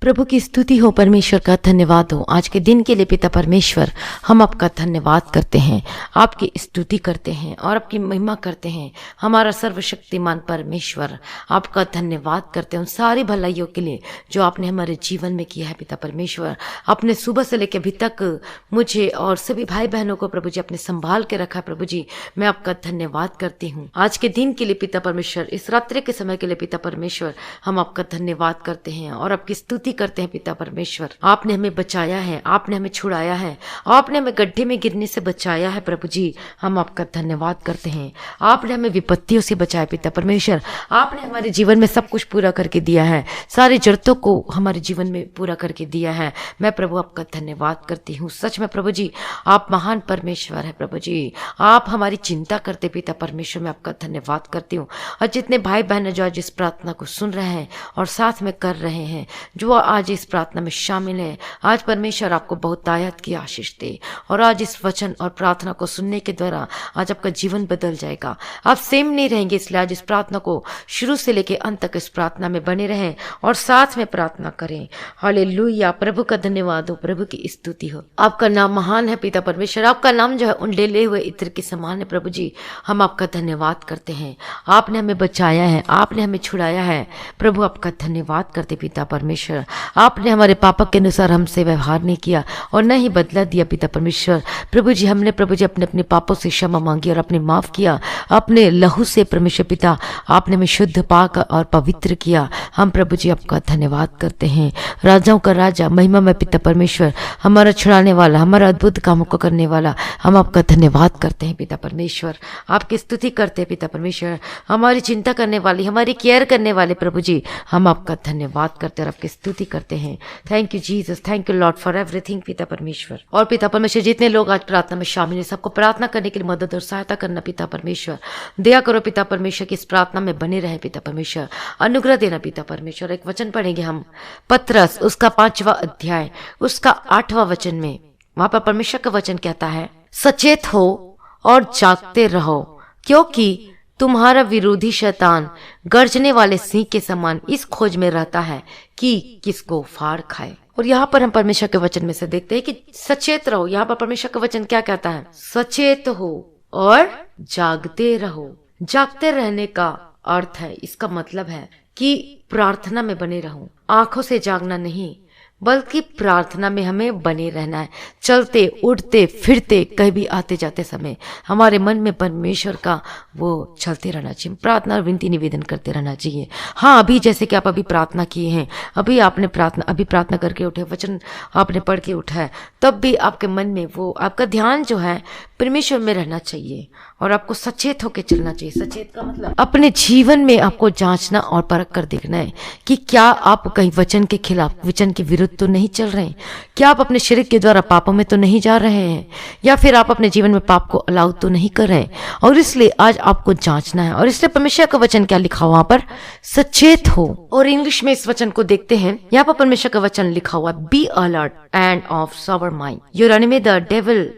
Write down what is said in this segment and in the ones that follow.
प्रभु की स्तुति हो, परमेश्वर का धन्यवाद हो। आज के दिन के लिए पिता परमेश्वर, हम आपका धन्यवाद करते हैं, आपकी स्तुति करते हैं और आपकी महिमा करते हैं। हमारा सर्वशक्तिमान परमेश्वर, आपका धन्यवाद करते हैं उन सारी भलाइयों के लिए जो आपने हमारे जीवन में किया है। पिता परमेश्वर, आपने सुबह से लेकर अभी तक मुझे और सभी भाई बहनों को प्रभु जी अपने संभाल के रखा। प्रभु जी, मैं आपका धन्यवाद करती हूँ आज के दिन के लिए पिता परमेश्वर, इस रात्रि के समय के लिए पिता परमेश्वर, हम आपका धन्यवाद करते हैं और आपकी स्तुति करते हैं। पिता परमेश्वर, आपने हमें बचाया है, आपने हमें छुड़ाया है, आपने हमें गड्ढे में गिरने से बचाया है। प्रभु जी, हम आपका धन्यवाद करते हैं। आपने हमें विपत्तियों से बचाया। पिता परमेश्वर, आपने हमारे जीवन में सब कुछ पूरा करके दिया है, सारी जरूरतों को हमारे जीवन में पूरा करके दिया है। मैं प्रभु आपका धन्यवाद करती हूँ। सच में प्रभु जी, आप महान परमेश्वर है। प्रभु जी, आप हमारी चिंता करते। पिता परमेश्वर, मैं आपका धन्यवाद करती हूँ। और जितने भाई बहन जो आज इस प्रार्थना को सुन रहे हैं और साथ में कर रहे हैं, जो आज इस प्रार्थना में शामिल है, आज परमेश्वर आपको बहुतायत की आशीष दे। और आज इस वचन और प्रार्थना को सुनने के द्वारा आज आपका जीवन बदल जाएगा। आप सेम नहीं रहेंगे। इसलिए आज इस प्रार्थना को शुरू से लेकर अंत तक इस प्रार्थना में बने रहें और साथ में प्रार्थना करें। हालेलुया। प्रभु का धन्यवाद हो, प्रभु की स्तुति हो। आपका नाम महान है पिता परमेश्वर। आपका नाम जो है उंडेले हुए इत्र के समान है। प्रभु जी, हम आपका धन्यवाद करते हैं। आपने हमें बचाया है, आपने हमें छुड़ाया है। प्रभु, आपका धन्यवाद करते पिता परमेश्वर। आपने हमारे पाप के अनुसार हमसे व्यवहार नहीं किया और न ही बदला दिया। पिता परमेश्वर, प्रभु जी, हमने प्रभु जी अपने अपने पापों से क्षमा मांगी और अपने माफ किया। अपने लहू से परमेश्वर पिता, आपने हमें शुद्ध पाक और पवित्र किया। हम प्रभु जी आपका धन्यवाद करते हैं। राजाओं का राजा, महिमा में पिता परमेश्वर, हमारा छुड़ाने वाला, हमारा अद्भुत कामों को करने वाला, हम आपका धन्यवाद करते हैं। पिता परमेश्वर, आपकी स्तुति करते हैं। पिता परमेश्वर, हमारी चिंता करने वाली, हमारी केयर करने वाले प्रभु जी, हम आपका धन्यवाद करते हैं और आपकी स्तुति करते हैं। Thank you Jesus, thank you Lord for everything. पिता परमेश्वर, और पिता परमेश्वर, जितने लोग आज प्रार्थना में शामिल हैं, सबको प्रार्थना करने के लिए मदद और सहायता करना। पिता परमेश्वर, दया करो पिता परमेश्वर कि इस प्रार्थना में बने रहे। पिता परमेश्वर, अनुग्रह देना। पिता परमेश्वर, एक वचन पढ़ेंगे हम, पतरस उसका 5वां अध्याय उसका 8वां वचन में। वहां पर परमेश्वर का वचन कहता है, सचेत हो और जागते रहो, क्योंकि तुम्हारा विरोधी शैतान गर्जने वाले सिंह के समान इस खोज में रहता है कि किसको फाड़ खाए। और यहाँ पर हम परमेश्वर के वचन में से देखते हैं कि सचेत रहो। यहाँ पर परमेश्वर का वचन क्या कहता है? सचेत हो और जागते रहो। जागते रहने का अर्थ है, इसका मतलब है कि प्रार्थना में बने रहो। आंखों से जागना नहीं, बल्कि प्रार्थना में हमें बने रहना है। चलते उठते फिरते, कहीं भी आते जाते समय हमारे मन में परमेश्वर का वो चलते रहना चाहिए। प्रार्थना और विनती निवेदन करते रहना चाहिए। हाँ, अभी जैसे कि आप अभी प्रार्थना किए हैं, अभी आपने प्रार्थना करके उठे, वचन आपने पढ़ के उठा है, तब भी आपके मन में वो आपका ध्यान जो है परमेश्वर में रहना चाहिए और आपको सचेत होकर चलना चाहिए। सचेत का मतलब अपने जीवन में आपको जांचना और परख कर देखना है कि क्या आप कहीं वचन के खिलाफ, वचन के विरुद्ध तो नहीं चल रहे हैं। क्या आप अपने शरीर के द्वारा पापों में तो नहीं जा रहे हैं, या फिर आप अपने जीवन में पाप को अलाउ तो नहीं कर रहे हैं। और इसलिए आज आपको जांचना है। और इसलिए परमेश्वर का वचन क्या लिखा हुआ पर, सचेत हो। और इंग्लिश में इस वचन को देखते हैं। यहाँ पर परमेश्वर का वचन लिखा हुआ, be alert end of sober mind, your enemy the devil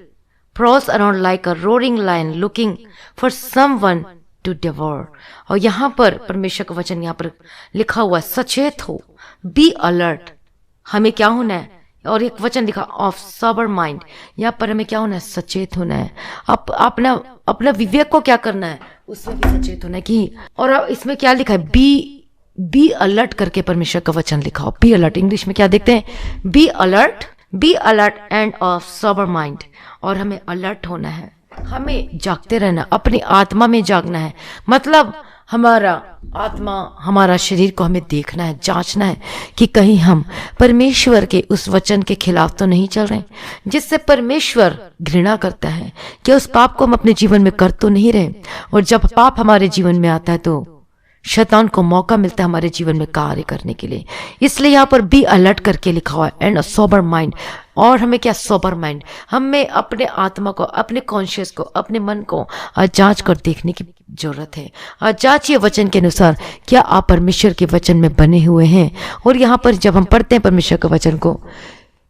prowls around like a roaring lion looking for someone to devour। और यहाँ पर परमेश्वर का वचन यहाँ पर लिखा हुआ है, सचेत हो, बी अलर्ट। हमें क्या होना है? और एक वचन लिखा ऑफ sober माइंड, यहाँ पर हमें क्या होना है? सचेत होना है। अपना विवेक को क्या करना है? उसमें भी सचेत होना है कि। और इसमें क्या लिखा है? बी अलर्ट करके परमेश्वर का वचन लिखा हो। बी अलर्ट, इंग्लिश में क्या देखते हैं? Be alert end of sober mind. और हमें अलर्ट होना है, हमें जागते रहना, अपनी आत्मा में जागना है। मतलब हमारा आत्मा, हमारा शरीर को हमें देखना है, जांचना है कि कहीं हम परमेश्वर के उस वचन के खिलाफ तो नहीं चल रहे, जिससे परमेश्वर घृणा करता है। कि उस पाप को हम अपने जीवन में कर तो नहीं रहे। और जब पाप हमारे जीवन में आता है तो शैतान को मौका मिलता है हमारे जीवन में कार्य करने के लिए। इसलिए यहाँ पर बी अलर्ट करके लिखा हुआ है, एंड अ सोबर माइंड। और हमें क्या? Sober mind. हमें अपने आत्मा को, अपने कॉन्शियस को, अपने मन को जांच कर देखने की जरूरत है। जांचिए वचन के अनुसार, क्या आप परमेश्वर के वचन में बने हुए हैं। और यहाँ पर जब हम पढ़ते हैं परमेश्वर के वचन को,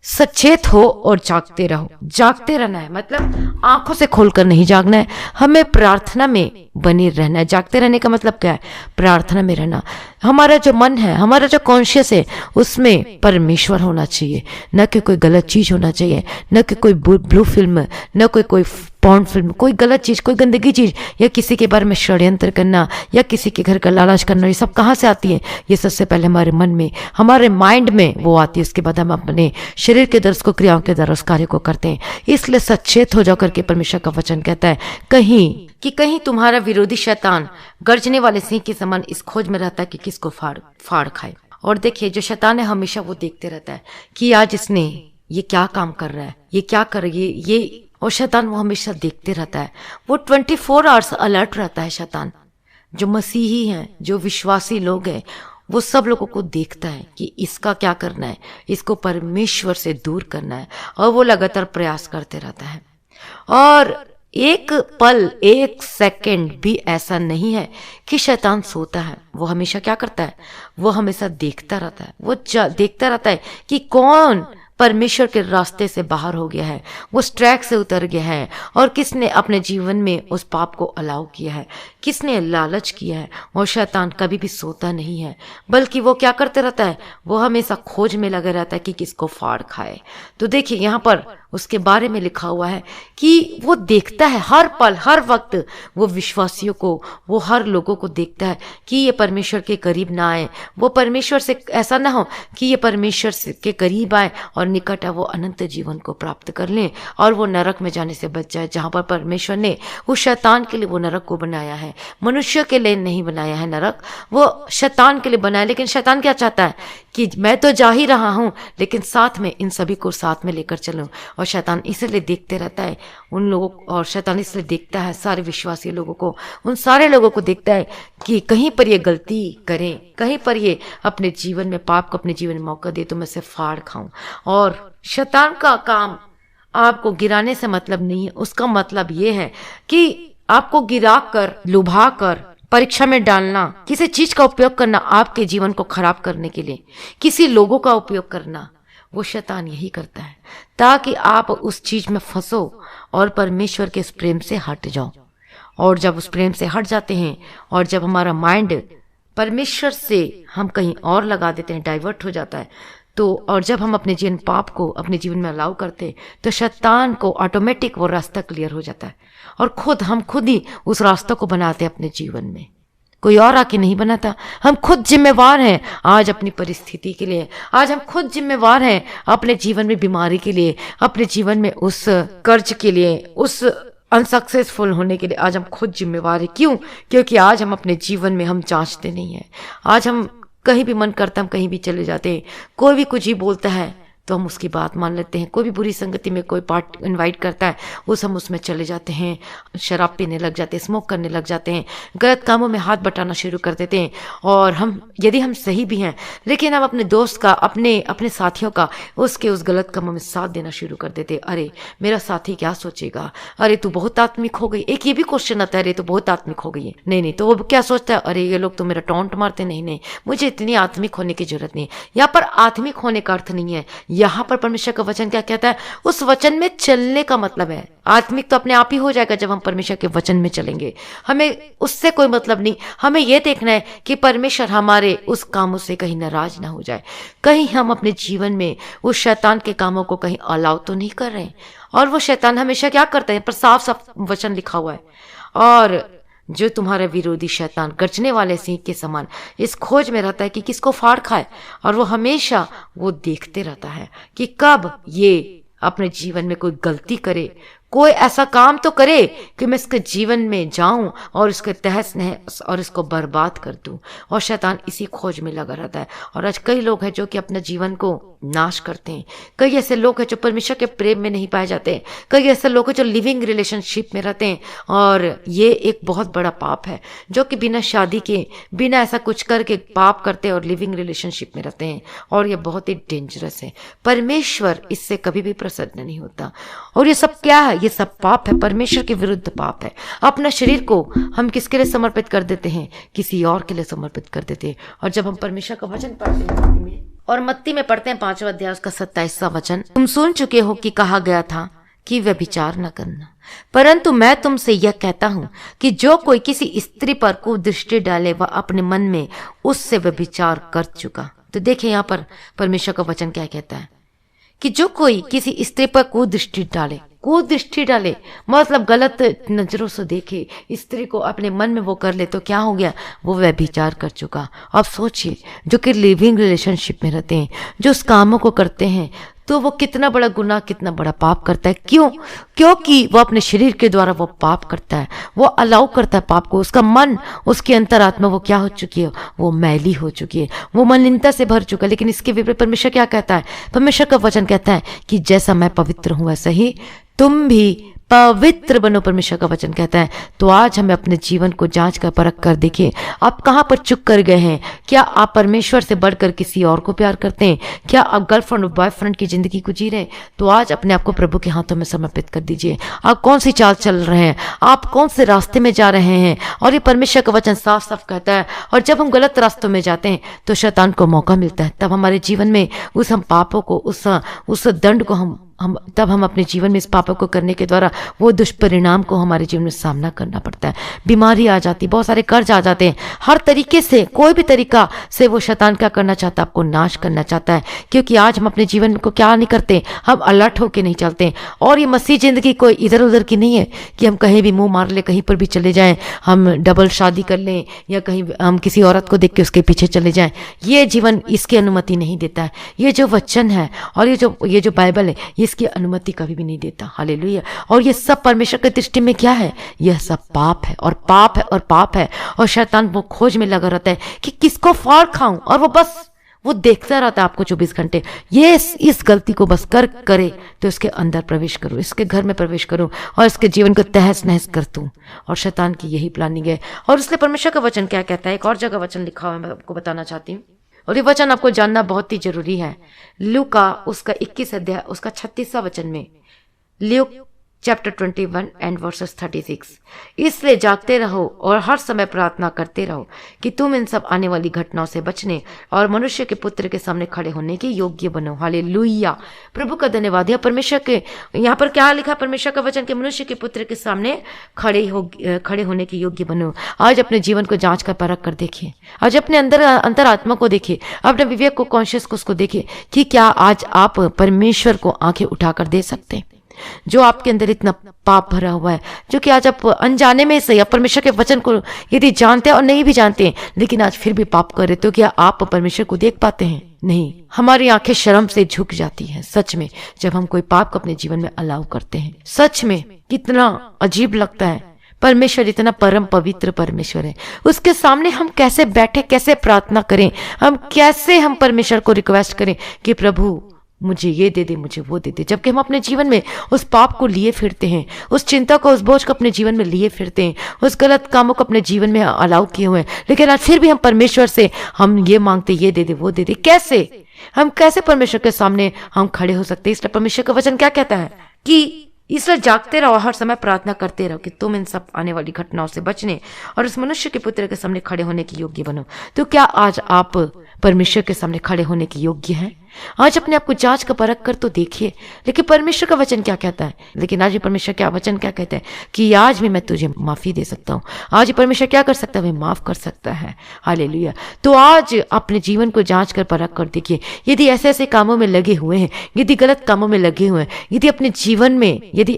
सचेत हो और जागते रहो। जागते रहना है मतलब आंखों से खोलकर नहीं जागना है, हमें प्रार्थना में बने रहना है। जागते रहने का मतलब क्या है? प्रार्थना में रहना। हमारा जो मन है, हमारा जो कॉन्शियस है, उसमें परमेश्वर होना चाहिए, न कि कोई गलत चीज होना चाहिए, न कि कोई ब्लू फिल्म, न कोई पॉर्न फिल्म, कोई गलत चीज, कोई गंदगी चीज, या किसी के बारे में षड्यंत्र करना, या किसी के घर का लालच करना। ये सब कहाँ से आती है? ये सबसे पहले हमारे मन में, हमारे माइंड में वो आती है। उसके बाद हम अपने शरीर के द्वारा, उसको क्रियाओं के द्वारा उस कार्य को करते हैं। इसलिए सचेत हो जाकर के परमेश्वर का वचन कहता है कहीं तुम्हारा विरोधी शैतान गर्जने वाले सिंह के समान इस खोज में रहता है कि किसको फाड़ खाए। और देखिए, जो शैतान है हमेशा वो देखते रहता है कि आज इसने ये क्या काम कर रहा है, ये क्या कर ये और शैतान वो हमेशा देखते रहता है। वो 24 आवर्स अलर्ट रहता है शैतान। जो मसीही हैं, जो विश्वासी लोग हैं, वो सब लोगों को देखता है कि इसका क्या करना है, इसको परमेश्वर से दूर करना है, और वो लगातार प्रयास करते रहता है। और एक पल, एक सेकंड भी ऐसा नहीं है कि शैतान सोता है। वो हमेशा क्या करता है? वो हमेशा देखता रहता है। वो देखता रहता है कि कौन परमेश्वर के रास्ते से बाहर हो गया है, वो ट्रैक से उतर गया है, और किसने अपने जीवन में उस पाप को अलाउ किया है, किसने लालच किया है। और शैतान कभी भी सोता नहीं है, बल्कि वो क्या करते रहता है? वो हमेशा खोज में लगा रहता है कि किसको फाड़ खाए। तो देखिए, यहाँ पर उसके बारे में लिखा हुआ है कि वो देखता है हर पल, हर वक्त। वो विश्वासियों को, वो हर लोगों को देखता है कि ये परमेश्वर के करीब ना आए। वो परमेश्वर से ऐसा ना हो कि ये परमेश्वर के करीब आए और निकट है, वो अनंत जीवन को प्राप्त कर लें और वो नरक में जाने से बच जाए, जहां पर परमेश्वर ने उस शैतान के लिए वो नरक को बनाया है। मनुष्य के लिए नहीं बनाया है नरक, वो शैतान के लिए बनाया। लेकिन शैतान क्या चाहता है कि मैं तो जा ही रहा हूं, लेकिन साथ में इन सभी को साथ में लेकर चलूं। और शैतान इसलिए देखते रहता है उन लोगों, और शैतान इसलिए देखता है सारे विश्वासी लोगों को, उन सारे लोगों को देखता है कि कहीं पर ये गलती करें, कहीं पर ये अपने जीवन में पाप को अपने जीवन में मौका दे तो मैं से फाड़ खाऊं। और शैतान का काम आपको गिराने से मतलब नहीं है। उसका मतलब ये है कि आपको गिरा कर, लुभा कर, परीक्षा में डालना, किसी चीज का उपयोग करना आपके जीवन को खराब करने के लिए, किसी लोगों का उपयोग करना, वो शैतान यही करता है ताकि आप उस चीज में फंसो और परमेश्वर के इस प्रेम से हट जाओ। और जब उस प्रेम से हट जाते हैं और जब हमारा माइंड परमेश्वर से हम कहीं और लगा देते हैं, डाइवर्ट हो जाता है, तो और जब हम अपने जीवन पाप को अपने जीवन में अलाउ करते हैं, तो शैतान को ऑटोमेटिक वो रास्ता क्लियर हो जाता है और हम खुद ही उस रास्ता को बनाते हैं अपने जीवन में। कोई और आके नहीं बनाता। हम खुद जिम्मेवार हैं आज अपनी परिस्थिति के लिए। आज हम खुद जिम्मेवार हैं अपने जीवन में बीमारी के लिए, अपने जीवन में उस कर्ज के लिए, उस अनसक्सेसफुल होने के लिए। आज हम खुद जिम्मेवार हैं। क्यों? क्योंकि आज हम अपने जीवन में हम जांचते नहीं हैं। आज हम कहीं भी मन करता हम कहीं भी चले जाते हैं। कोई भी कुछ ही बोलता है तो हम उसकी बात मान लेते हैं। कोई भी बुरी संगति में कोई पार्ट इनवाइट करता है, हम उसमें चले जाते हैं, शराब पीने लग जाते हैं, स्मोक करने लग जाते हैं, गलत कामों में हाथ बटाना शुरू कर देते हैं। और यदि हम सही भी हैं, लेकिन हम अपने दोस्त का, अपने साथियों का उस गलत कामों में साथ देना शुरू कर देते हैं। अरे मेरा साथी क्या सोचेगा, अरे तू बहुत आत्मिक हो गई। एक ये भी क्वेश्चन आता है, अरे तू बहुत आत्मिक हो गई है। नहीं, तो वो क्या सोचता है, अरे ये लोग तो मेरा टॉन्ट मारते। नहीं, मुझे इतनी आत्मिक होने की जरूरत नहीं है। यहाँ पर आत्मिक होने का अर्थ नहीं है। यहाँ पर परमेश्वर का वचन क्या कहता है? उस वचन में चलने का मतलब है। आत्मिक तो अपने आप ही हो जाएगा जब हम परमेश्वर के वचन में चलेंगे। हमें उससे कोई मतलब नहीं। हमें यह देखना है कि परमेश्वर हमारे उस कामों से कहीं नाराज ना हो जाए, कहीं हम अपने जीवन में उस शैतान के कामों को कहीं अलाउ तो नहीं कर रहे हैं। और वो शैतान हमेशा क्या करता है, पर साफ वचन लिखा हुआ है, और जो तुम्हारा विरोधी शैतान गर्जने वाले सिंह के समान इस खोज में रहता है कि किसको फाड़ खाए। और वो हमेशा वो देखते रहता है कि कब ये अपने जीवन में कोई गलती करे, कोई ऐसा काम तो करे कि मैं इसके जीवन में जाऊं और इसके तहस नहस और इसको बर्बाद कर दूं। और शैतान इसी खोज में लगा रहता है। और आज कई लोग हैं जो कि अपने जीवन को नाश करते हैं। कई ऐसे लोग हैं जो परमेश्वर के प्रेम में नहीं पाए जाते। कई ऐसे लोग हैं जो लिविंग रिलेशनशिप में रहते हैं, और ये एक बहुत बड़ा पाप है, जो कि बिना शादी के, बिना ऐसा कुछ करके पाप करते हैं और लिविंग रिलेशनशिप में रहते हैं। और ये बहुत ही डेंजरस है। परमेश्वर इससे कभी भी प्रसन्न नहीं होता। और ये सब क्या है? ये सब पाप है, परमेश्वर के विरुद्ध पाप है। अपना शरीर को हम किसके लिए समर्पित कर देते हैं? किसी और के लिए समर्पित कर देते हैं। और जब हम परमेश्वर का वचन पढ़ते हैं और मत्ती में पढ़ते हैं 5वां अध्याय उसका 27वां वचन, तुम सुन चुके हो कि कहा गया था कि व्यभिचार न करना, परंतु मैं तुमसे यह कहता हूं कि जो कोई किसी स्त्री पर कुदृष्टि डाले वह अपने मन में उससे व्यभिचार कर चुका। तो देखिए यहाँ पर परमेश्वर का वचन क्या कहता है कि जो कोई किसी स्त्री पर कुदृष्टि डाले मतलब गलत नजरों से देखे, स्त्री को अपने मन में वो कर ले, तो क्या हो गया, वो व्यभिचार कर चुका। अब सोचिए जो कि लिविंग रिलेशनशिप में रहते हैं, जो उस कामों को करते हैं, तो वो कितना बड़ा गुनाह, कितना बड़ा पाप करता है। क्यों? क्योंकि वो अपने शरीर के द्वारा वो पाप करता है, वो अलाउ करता है पाप को। उसका मन, उसकी अंतरात्मा वो क्या हो चुकी है, वो मैली हो चुकी है, वो मलिनता से भर चुका है। लेकिन इसके विपरीत परमेश्वर क्या कहता है, परमेश्वर का वचन कहता है कि जैसा मैं पवित्र हूं वैसा ही तुम भी पवित्र बनो, परमेश्वर का वचन कहता है। तो आज हमें अपने जीवन को जांच कर परख कर देखिए, आप कहां पर चुक कर गए हैं। क्या आप परमेश्वर से बढ़कर किसी और को प्यार करते हैं? क्या आप गर्लफ्रेंड और बॉयफ्रेंड की जिंदगी को जी रहे हैं? तो आज अपने आप को प्रभु के हाथों में समर्पित कर दीजिए। आप कौन सी चाल चल रहे हैं, आप कौन से रास्ते में जा रहे हैं। और ये परमेश्वर का वचन साफ साफ कहता है, और जब हम गलत रास्तों में जाते हैं तो शैतान को मौका मिलता है, तब हमारे जीवन में उस हम पापों को, उस दंड को हम अपने जीवन में इस पापों को करने के द्वारा वो दुष्परिणाम को हमारे जीवन में सामना करना पड़ता है। बीमारी आ जाती, बहुत सारे कर्ज आ जाते हैं। हर तरीके से, कोई भी तरीका से वो शैतान क्या करना चाहता है, आपको नाश करना चाहता है। क्योंकि आज हम अपने जीवन को क्या नहीं करते, हम अलर्ट होकर नहीं चलते। और ये मसीह जिंदगी कोई इधर उधर की नहीं है कि हम कहीं भी मुंह मार ले, कहीं पर भी चले जाएं, हम डबल शादी कर लें या कहीं हम किसी औरत को देख के उसके पीछे चले जाएं। ये जीवन इसकी अनुमति नहीं देता है। ये जो वचन है और ये जो बाइबल है, इसकी अनुमति कभी भी नहीं देता। हालेलुया। और ये सब परमेश्वर की दृष्टि में क्या है, यह सब पाप है और पाप है और पाप है। और शैतान वो खोज में लगा रहता है कि किसको फाड़ खाऊं, और वो देखता रहता है आपको 24 घंटे। ये इस गलती को बस करे तो इसके अंदर प्रवेश करूं, इसके घर में प्रवेश करूं और इसके जीवन को तहस नहस कर दूं। और शैतान की यही प्लानिंग है। और इसलिए परमेश्वर का वचन क्या कहता है, एक और जगह वचन लिखा हुआ है, मैं आपको बताना चाहती हूँ, और ये वचन आपको जानना बहुत ही जरूरी है। लूका उसका 21 अध्याय उसका 36वां वचन में, ल्यूक चैप्टर 21 एंड वर्सेस 36, इसलिए जागते रहो और हर समय प्रार्थना करते रहो कि तुम इन सब आने वाली घटनाओं से बचने और मनुष्य के पुत्र के सामने खड़े होने के योग्य बनो। हालेलुया। प्रभु का धन्यवाद है। परमेश्वर के यहाँ पर क्या लिखा, परमेश्वर का वचन के मनुष्य के पुत्र के सामने खड़े होने के योग्य बनो। आज अपने जीवन को जांच कर परख कर देखिए, आज अपने अंतर आत्मा को देखिए, अपने विवेक को, कॉन्शियस को उसको देखिए कि क्या आज आप परमेश्वर को आंखें उठाकर दे सकते हैं। जो आपके अंदर इतना पाप भरा हुआ है, जो कि आज आप अनजाने में सही, आप परमेश्वर के वचन को यदि जानते हैं और नहीं भी जानते हैं, लेकिन आज फिर भी पाप कर रहे, तो क्या आप परमेश्वर को देख पाते हैं? नहीं। हमारी आंखें शर्म से झुक जाती हैं सच में, जब हम कोई पाप को अपने जीवन में अलाउ करते हैं। सच में कितना अजीब लगता है। परमेश्वर इतना परम पवित्र परमेश्वर है, उसके सामने हम कैसे बैठे, कैसे प्रार्थना करें, हम परमेश्वर को रिक्वेस्ट करें कि प्रभु मुझे ये दे दे, मुझे वो दे दे, जबकि हम अपने जीवन में उस पाप को लिए फिरते हैं, उस चिंता को, उस बोझ को अपने जीवन में लिए फिरते हैं, उस गलत कामों को अपने जीवन में अलाउ किए हुए हैं। लेकिन आज फिर भी हम परमेश्वर से हम ये मांगते, ये दे दे, वो दे दे। हम कैसे परमेश्वर के सामने हम खड़े हो सकते हैं? इसलिए परमेश्वर का वचन क्या कहता है कि इसलिए जागते रहो, हर समय प्रार्थना करते रहो कि तुम इन सब आने वाली घटनाओं से बचने और उस मनुष्य के पुत्र के सामने खड़े होने के योग्य बनो। तो क्या आज आप परमेश्वर के सामने खड़े होने के योग्य हैं? आज अपने आप को जांच का परख कर तो देखिए। लेकिन परमेश्वर का वचन क्या कहता है? लेकिन आज परमेश्वर क्या वचन क्या कहता है कि आज भी मैं तुझे माफी दे सकता हूँ। आज परमेश्वर क्या कर सकता है? वह माफ कर सकता है। हालेलुया। तो आज अपने जीवन को जांच कर परख कर देखिए। यदि ऐसे ऐसे कामों में लगे हुए हैं, यदि गलत कामों में लगे हुए हैं, यदि अपने जीवन में यदि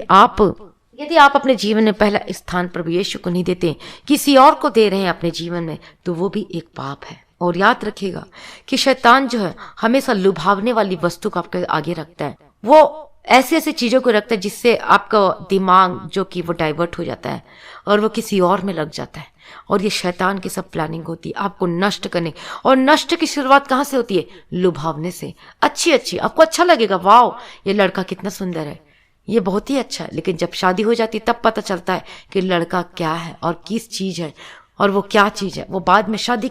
आप अपने जीवन में पहला स्थान प्रभु यीशु को नहीं देते, किसी और को दे रहे हैं अपने जीवन में, तो वो भी एक पाप है। और याद रखिएगा कि शैतान जो है हमेशा लुभावने वाली वस्तु को आपके आगे रखता है। वो ऐसी ऐसी चीजों को रखता है जिससे आपका दिमाग जो कि वो डाइवर्ट हो जाता है और वो किसी और में लग जाता है। और ये शैतान की सब प्लानिंग होती है आपको नष्ट करने। और नष्ट की शुरुआत कहाँ से होती है? लुभावने से। अच्छी आपको अच्छा लगेगा, वाह ये लड़का कितना सुंदर है, ये बहुत ही अच्छा है। लेकिन जब शादी हो जाती है तब पता चलता है कि लड़का क्या है और किस चीज है। और वो क्या चीज है वो बाद में शादी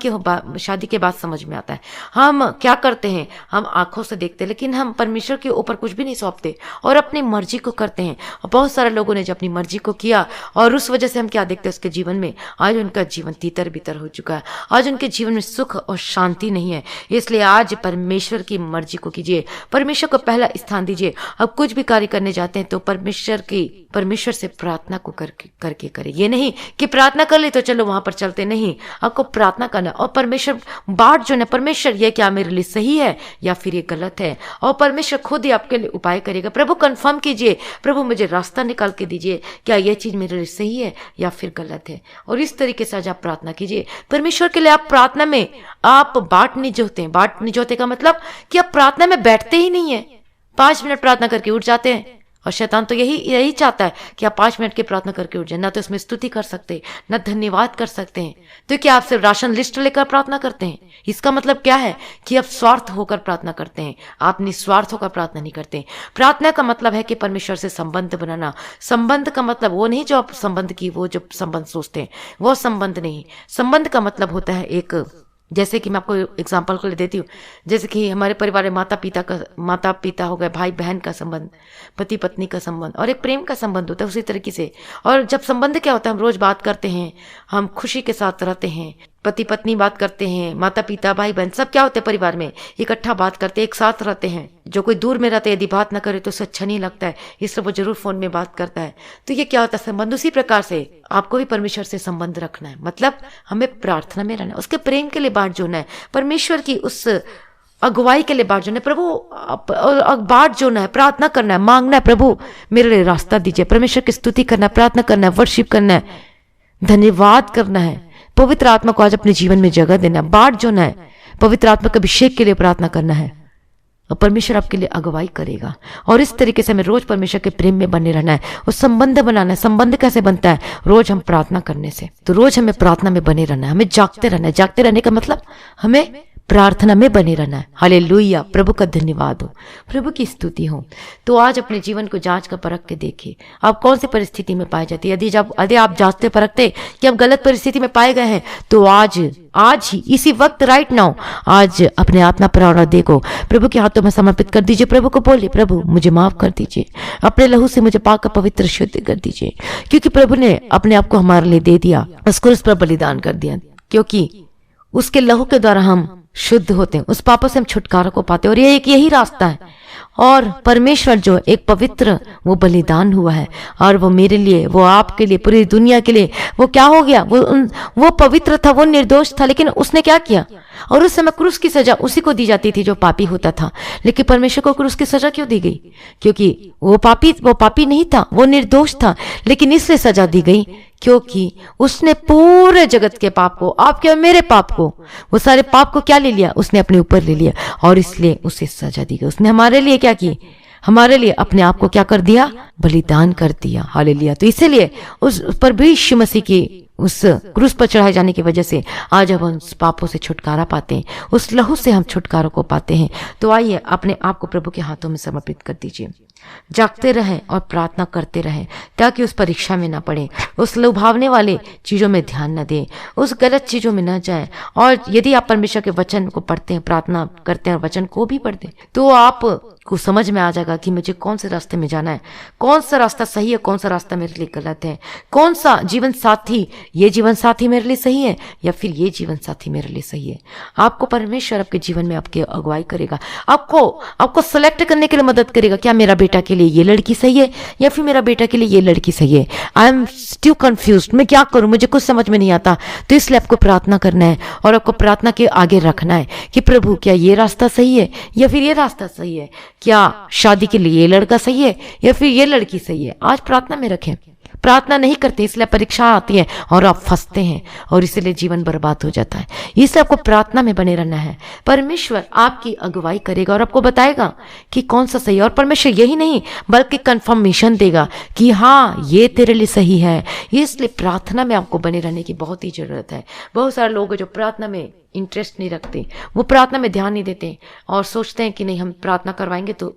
के बाद समझ में आता है। हम क्या करते हैं, हम आंखों से देखते हैं लेकिन हम परमेश्वर के ऊपर कुछ भी नहीं सौंपते और अपनी मर्जी को करते हैं। और बहुत सारे लोगों ने जो अपनी मर्जी को किया और उस वजह से हम क्या देखते हैं उसके जीवन में, आज उनका जीवन तीतर बितर हो चुका है, आज उनके जीवन में सुख और शांति नहीं है। इसलिए आज परमेश्वर की मर्जी को कीजिए, परमेश्वर को पहला स्थान दीजिए। अब कुछ भी कार्य करने जाते हैं तो परमेश्वर से प्रार्थना को करके करें। ये नहीं कि प्रार्थना कर ले तो चलो वहां पर चलते, नहीं, आपको प्रार्थना करना और परमेश्वर बाट जो है, परमेश्वर ये क्या मेरे लिए सही है या फिर ये गलत है, और परमेश्वर खुद ही आपके लिए उपाय करेगा। प्रभु कंफर्म कीजिए, प्रभु मुझे रास्ता निकाल के दीजिए, क्या ये चीज मेरे लिए सही है या फिर गलत है। और इस तरीके से आज आप प्रार्थना कीजिए परमेश्वर के लिए। आप प्रार्थना में आप बाट नहीं जोते। बाट नहीं जोते का मतलब कि आप प्रार्थना में बैठते ही नहीं है, 5 मिनट प्रार्थना करके उठ जाते हैं। और शैतान तो यही चाहता है कि आप 5 मिनट की प्रार्थना करके उठ जाए, ना तो उसमें स्तुति कर सकते, ना धन्यवाद कर सकते हैं। तो क्या आप सिर्फ राशन लिस्ट लेकर प्रार्थना करते हैं? इसका मतलब क्या है कि आप स्वार्थ होकर प्रार्थना करते हैं, आप निस्वार्थ होकर प्रार्थना नहीं करते। प्रार्थना का मतलब है कि परमेश्वर से संबंध बनाना। संबंध का मतलब वो नहीं जो आप संबंध की वो जो संबंध सोचते हैं, वो संबंध नहीं। संबंध का मतलब होता है एक, जैसे कि मैं आपको एग्जांपल को ले देती हूँ, जैसे कि हमारे परिवार में माता पिता हो गए, भाई बहन का संबंध, पति पत्नी का संबंध और एक प्रेम का संबंध होता है उसी तरीके से। और जब संबंध क्या होता है, हम रोज बात करते हैं, हम खुशी के साथ रहते हैं, पति पत्नी बात करते हैं, माता पिता भाई बहन सब क्या होते हैं परिवार में इकट्ठा बात करते हैं, एक साथ रहते हैं। जो कोई दूर में रहता है यदि बात ना करे तो उसे अच्छा नहीं लगता है, इसलिए वो जरूर फोन में बात करता है। तो ये क्या होता है संबंध। उसी प्रकार से आपको भी परमेश्वर से संबंध रखना है, मतलब हमें प्रार्थना में रहना है, उसके प्रेम के लिए बाट जोड़ना है, परमेश्वर की उस अगुवाई के लिए बाट जोड़ना है, प्रभु बाट जोड़ना है, प्रार्थना करना है, मांगना है, प्रभु मेरे लिए रास्ता दीजिए, परमेश्वर की स्तुति करना है, प्रार्थना करना है, वर्शिप करना है, धन्यवाद करना है, पवित्र आत्मा को आज अपने जीवन में जगह देना है, बाट जोड़ना है, पवित्र आत्मा के अभिषेक के लिए प्रार्थना करना है और परमेश्वर आपके लिए अगुवाई करेगा। और इस तरीके से हमें रोज परमेश्वर के प्रेम में बने रहना है और संबंध बनाना है। संबंध कैसे बनता है? रोज हम प्रार्थना करने से। तो रोज हमें प्रार्थना में बने रहना है, हमें जागते रहना है। जागते रहने का मतलब हमें प्रार्थना में बने रहना है। हालेलुया, प्रभु का धन्यवाद हो, प्रभु की स्तुति हो। तो आज अपने जीवन को जांच कर परख के देखिए आप कौन सी परिस्थिति में पाए जाते हैं। यदि आप जांचते परखते कि आप गलत परिस्थिति में पाए गए हैं तो आज ही इसी वक्त राइट नाउ आज अपने आत्मा प्राण देखो, प्रभु के हाथों में समर्पित कर दीजिए। प्रभु को बोलिए, प्रभु मुझे माफ कर दीजिए, अपने लहू से मुझे पाक पवित्र शुद्ध कर दीजिए, क्योंकि प्रभु ने अपने आप को हमारे लिए दे दिया, उसको उस पर बलिदान कर दिया, क्योंकि उसके लहू के द्वारा हम शुद्ध होते हैं, उस पापों से हम छुटकारा को पाते हैं। और ये एक यही रास्ता है। और परमेश्वर जो एक पवित्र वो बलिदान हुआ है और वो मेरे लिए, वो आपके लिए, पूरी दुनिया के लिए वो क्या हो गया, वो पवित्र था, वो निर्दोष था, लेकिन उसने क्या किया, और उस समय क्रूस की सजा उसी को दी जाती थी जो पापी होता था। लेकिन परमेश्वर को क्रूस की सजा क्यों दी गई? क्योंकि वो पापी नहीं था, वो निर्दोष था, लेकिन इसलिए सजा दी गई क्योंकि उसने पूरे जगत के पाप को, आपके और मेरे पाप को, वो सारे पाप को क्या ले लिया, उसने अपने ऊपर ले लिया और इसलिए उसे सजा दी गई। उसने हमारे लिए क्या की, हमारे लिए अपने आप को क्या कर दिया, बलिदान कर दिया। हालेलुया। तो इसीलिए उस पर भी यीशु मसीह की उस क्रूस पर चढ़ाए जाने की वजह से आज हम उन पापों से छुटकारा पाते हैं, उस लहू से हम छुटकारा को पाते हैं। तो आइए अपने आप को प्रभु के हाथों में समर्पित कर दीजिए, जागते रहें और प्रार्थना करते रहें ताकि उस परीक्षा में ना पड़े, उस लुभावने वाले चीजों में ध्यान न दें, उस गलत चीजों में न जाएं। और यदि आप परमेश्वर के वचन को पढ़ते हैं, प्रार्थना करते हैं और वचन को भी पढ़ते हैं तो आप को समझ में आ जाएगा कि मुझे कौन से रास्ते में जाना है, कौन सा रास्ता सही है, कौन सा रास्ता मेरे लिए गलत है, कौन सा जीवन साथी, ये जीवन साथी मेरे लिए सही है या फिर ये जीवन साथी मेरे लिए सही है। आपको परमेश्वर आपके जीवन में आपकी अगुवाई करेगा, आपको सेलेक्ट करने के लिए मदद करेगा। क्या मेरा बेटा के लिए ये लड़की सही है या फिर मेरा बेटा के लिए ये लड़की सही है? आई एम स्टिल कंफ्यूज्ड, मैं क्या करूं, मुझे कुछ समझ में नहीं आता। तो इसलिए आपको प्रार्थना करना है और आपको प्रार्थना के आगे रखना है कि प्रभु क्या ये रास्ता सही है या फिर ये रास्ता सही है, क्या शादी के लिए ये लड़का सही है या फिर ये लड़की सही है। आज प्रार्थना में रखें। प्रार्थना नहीं करते इसलिए परीक्षा आती है और आप फंसते हैं और इसलिए जीवन बर्बाद हो जाता है। इसलिए आपको प्रार्थना में बने रहना है। परमेश्वर आपकी अगुवाई करेगा और आपको बताएगा कि कौन सा सही है। और परमेश्वर यही नहीं बल्कि कंफर्मेशन देगा कि हाँ ये तेरे लिए सही है। इसलिए प्रार्थना में आपको बने रहने की बहुत ही जरूरत है। बहुत सारे लोग जो प्रार्थना में इंटरेस्ट नहीं रखते, वो प्रार्थना में ध्यान नहीं देते और सोचते हैं कि नहीं हम प्रार्थना करवाएंगे तो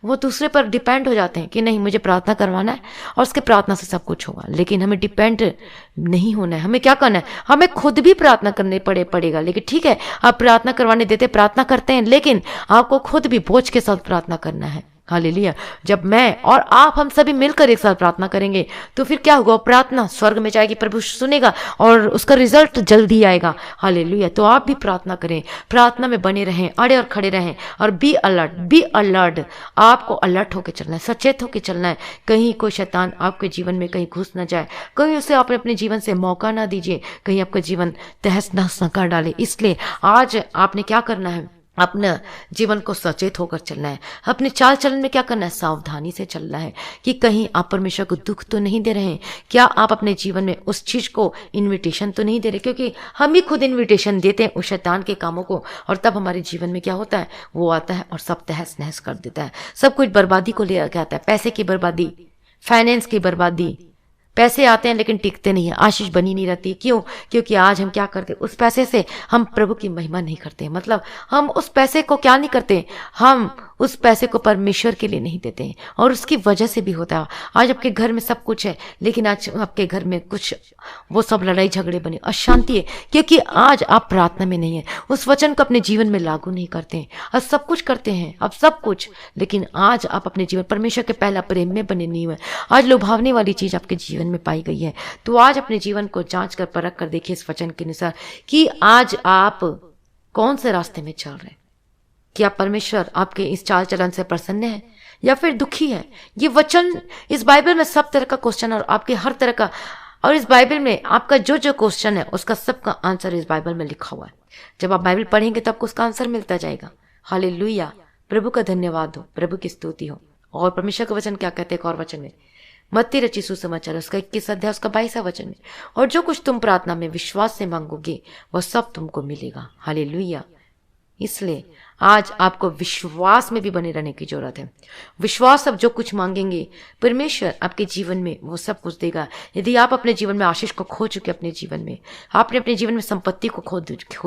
वो दूसरे पर डिपेंड हो जाते हैं कि नहीं मुझे प्रार्थना करवाना है और उसके प्रार्थना से सब कुछ होगा। लेकिन हमें डिपेंड नहीं होना है। हमें क्या करना है, हमें खुद भी प्रार्थना करने पड़ेगा। लेकिन ठीक है, आप प्रार्थना करवाने देते, प्रार्थना करते हैं, लेकिन आपको खुद भी बोझ के साथ प्रार्थना करना है। हालेलुया। जब मैं और आप हम सभी मिलकर एक साथ प्रार्थना करेंगे तो फिर क्या होगा, प्रार्थना स्वर्ग में जाएगी, प्रभु सुनेगा और उसका रिजल्ट जल्दी आएगा। हालेलुया। तो आप भी प्रार्थना करें, प्रार्थना में बने रहें, अड़े और खड़े रहें और बी अलर्ट। आपको अलर्ट होकर चलना है, सचेत होकर चलना है, कहीं कोई शैतान आपके जीवन में कहीं घुस न जाए, कहीं उसे आप अपने जीवन से मौका ना दीजिए, कहीं आपका जीवन तहस नहस न कर डाले। इसलिए आज आपने क्या करना है, अपने जीवन को सचेत होकर चलना है। अपने चाल चलन में क्या करना है, सावधानी से चलना है कि कहीं आप परमेश्वर को दुख तो नहीं दे रहे हैं। क्या आप अपने जीवन में उस चीज को इनविटेशन तो नहीं दे रहे, क्योंकि हम ही खुद इनविटेशन देते हैं उस शैतान के कामों को और तब हमारे जीवन में क्या होता है, वो आता है और सब तहस नहस कर देता है, सब कुछ बर्बादी को ले आता है। पैसे की बर्बादी, फाइनेंस की बर्बादी, पैसे आते हैं लेकिन टिकते नहीं है, आशीष बनी नहीं रहती। क्यों? क्योंकि आज हम क्या करते, उस पैसे से हम प्रभु की महिमा नहीं करते। मतलब हम उस पैसे को क्या नहीं करते, हम उस पैसे को परमेश्वर के लिए नहीं देते हैं और उसकी वजह से भी होता है। आज आपके घर में सब कुछ है लेकिन आज आपके घर में कुछ वो सब लड़ाई झगड़े बने, अशांति है, क्योंकि आज आप प्रार्थना में नहीं है, उस वचन को अपने जीवन में लागू नहीं करते हैं। आज सब कुछ करते हैं, अब सब कुछ, लेकिन आज आप अपने जीवन परमेश्वर के पहला प्रेम में बने नहीं हुए। आज लुभावने वाली चीज आपके जीवन में पाई गई है। तो आज अपने जीवन को जांच कर परख कर देखिए इस वचन के अनुसार कि आज आप कौन से रास्ते में चल रहे हैं। क्या परमेश्वर आपके इस चाल चलन से प्रसन्न है या फिर दुखी है? ये वचन, इस बाइबल में सब तरह का क्वेश्चन और आपके हर तरह का, और इस बाइबल में आपका जो जो क्वेश्चन है उसका सबका आंसर इस बाइबल में लिखा हुआ है। जब आप बाइबल पढ़ेंगे तब आपको उसका आंसर मिलता जाएगा। हालेलुया। प्रभु का धन्यवाद हो, प्रभु की स्तुति हो। और परमेश्वर का वचन क्या कहते हैं एक और वचन में, मत्ती रची सुसमाचार उसका 21 अध्याय उसका 22वां वचन में, और जो कुछ तुम प्रार्थना में विश्वास से मांगोगे वह सब तुमको मिलेगा। हालेलुया। इसलिए आज आपको विश्वास में भी बने रहने की जरूरत है। विश्वास, अब जो कुछ मांगेंगे परमेश्वर आपके जीवन में वो सब कुछ देगा। यदि आप अपने जीवन में आशीष को खो चुके, अपने जीवन में आपने अपने जीवन में संपत्ति को खो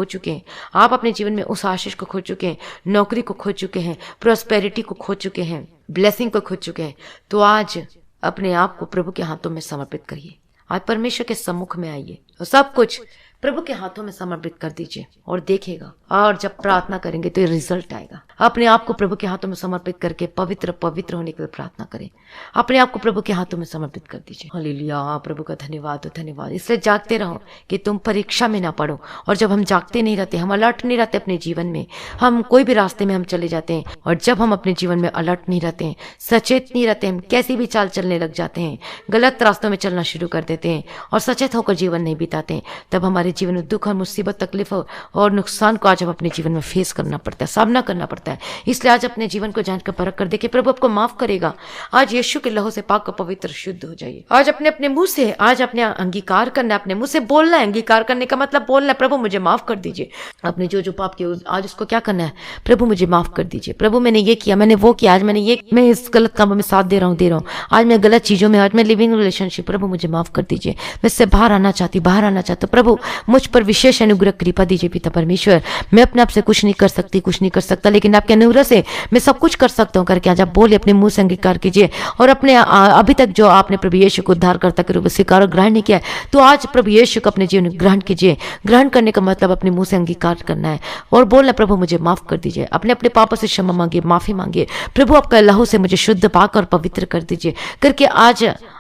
चुके हैं, आप अपने जीवन में उस आशीष को खो चुके हैं, नौकरी को खो चुके हैं, प्रॉस्पेरिटी को खो चुके हैं, ब्लेसिंग को खो चुके हैं, तो आज अपने आप को प्रभु के हाथों में समर्पित करिए। आज परमेश्वर के सम्मुख में आइए और सब कुछ प्रभु के हाथों में समर्पित कर दीजिए और देखेगा। और जब प्रार्थना करेंगे तो ये रिजल्ट आएगा। अपने आप को प्रभु के हाथों में समर्पित करके पवित्र होने के लिए प्रार्थना करें। अपने आप को प्रभु के हाथों में समर्पित कर दीजिए। हालेलुया। प्रभु का धन्यवाद हो, धन्यवाद। इसलिए जागते रहो कि तुम परीक्षा में ना पड़ो। और जब हम जागते नहीं रहते, हम अलर्ट नहीं रहते अपने जीवन में, हम कोई भी रास्ते में हम चले जाते हैं, और जब हम अपने जीवन में अलर्ट नहीं रहते हैं, सचेत नहीं रहते, हम कैसी भी चाल चलने लग जाते हैं, गलत रास्तों में चलना शुरू कर देते हैं और सचेत होकर जीवन नहीं बिताते हैं, तब हमारे जीवन में दुख और मुसीबत, तकलीफ और नुकसान को आज हम अपने जीवन में फेस करना पड़ता है, सामना करना पड़ता है। इसलिए आज अपने जीवन को जांच कर परख कर देखिए, प्रभु आपको माफ करेगा। आज यीशु के लहू से पाक पवित्र शुद्ध हो जाइए। आज अपने मुंह से आज अपने अंगीकार करना है, अपने मुंह से बोलना है। अंगीकार करने का मतलब बोलना है, प्रभु मुझे माफ कर दीजिए। अपने जो पाप किए आज उसको क्या करना है, प्रभु मुझे माफ कर दीजिए। प्रभु मैंने ये किया, मैंने वो किया, आज मैं इस गलत कामों में साथ दे रहा हूँ, आज मैं गलत चीजों में, आज मैं लिविंग रिलेशनशिप, प्रभु मुझे माफ कर दीजिए। मैं इससे बाहर आना चाहती, बाहर आना चाहता। प्रभु मुझ पर विशेष अनुग्रह कृपा दीजिए पिता परमेश्वर। मैं अपने आप से कुछ नहीं कर सकती, कुछ नहीं कर सकता, लेकिन आपके अनुग्रह से मैं सब कुछ कर सकता हूँ करके आज आप बोले, अपने मुंह से अंगीकार कीजिए। और अपने अभी तक जो आपने प्रभु यीशु को उद्धारकर्ता के रूप में स्वीकार और ग्रहण नहीं किया है, तो आज प्रभु यीशु को अपने जीवन में ग्रहण कीजिए। ग्रहण करने का मतलब अपने मुंह से अंगीकार करना है और बोलना, प्रभु मुझे माफ कर दीजिए। अपने अपने पापों से क्षमा मांगिए, माफी मांगिए। प्रभु आपका लहू से मुझे शुद्ध पाक और पवित्र कर दीजिए करके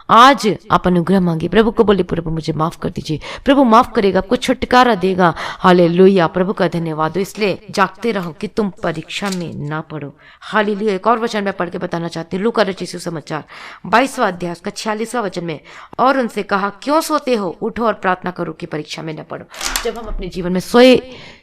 आज आप अनुग्रह मांगिए। प्रभु को बोले, प्रभु मुझे माफ कर दीजिए। प्रभु माफ करेगा, आपको छुटकारा देगा। हालेलुया। प्रभु का धन्यवाद हो। इसलिए जागते रहो कि तुम परीक्षा में ना पड़ो। हालेलुया। एक और वचन मैं पढ़ के बताना चाहती हूँ, लूका रचित सुसमाचार 22वां अध्याय का 46वां वचन में, और उनसे कहा, क्यों सोते हो, उठो और प्रार्थना करो कि परीक्षा में न पड़ो। जब हम अपने जीवन में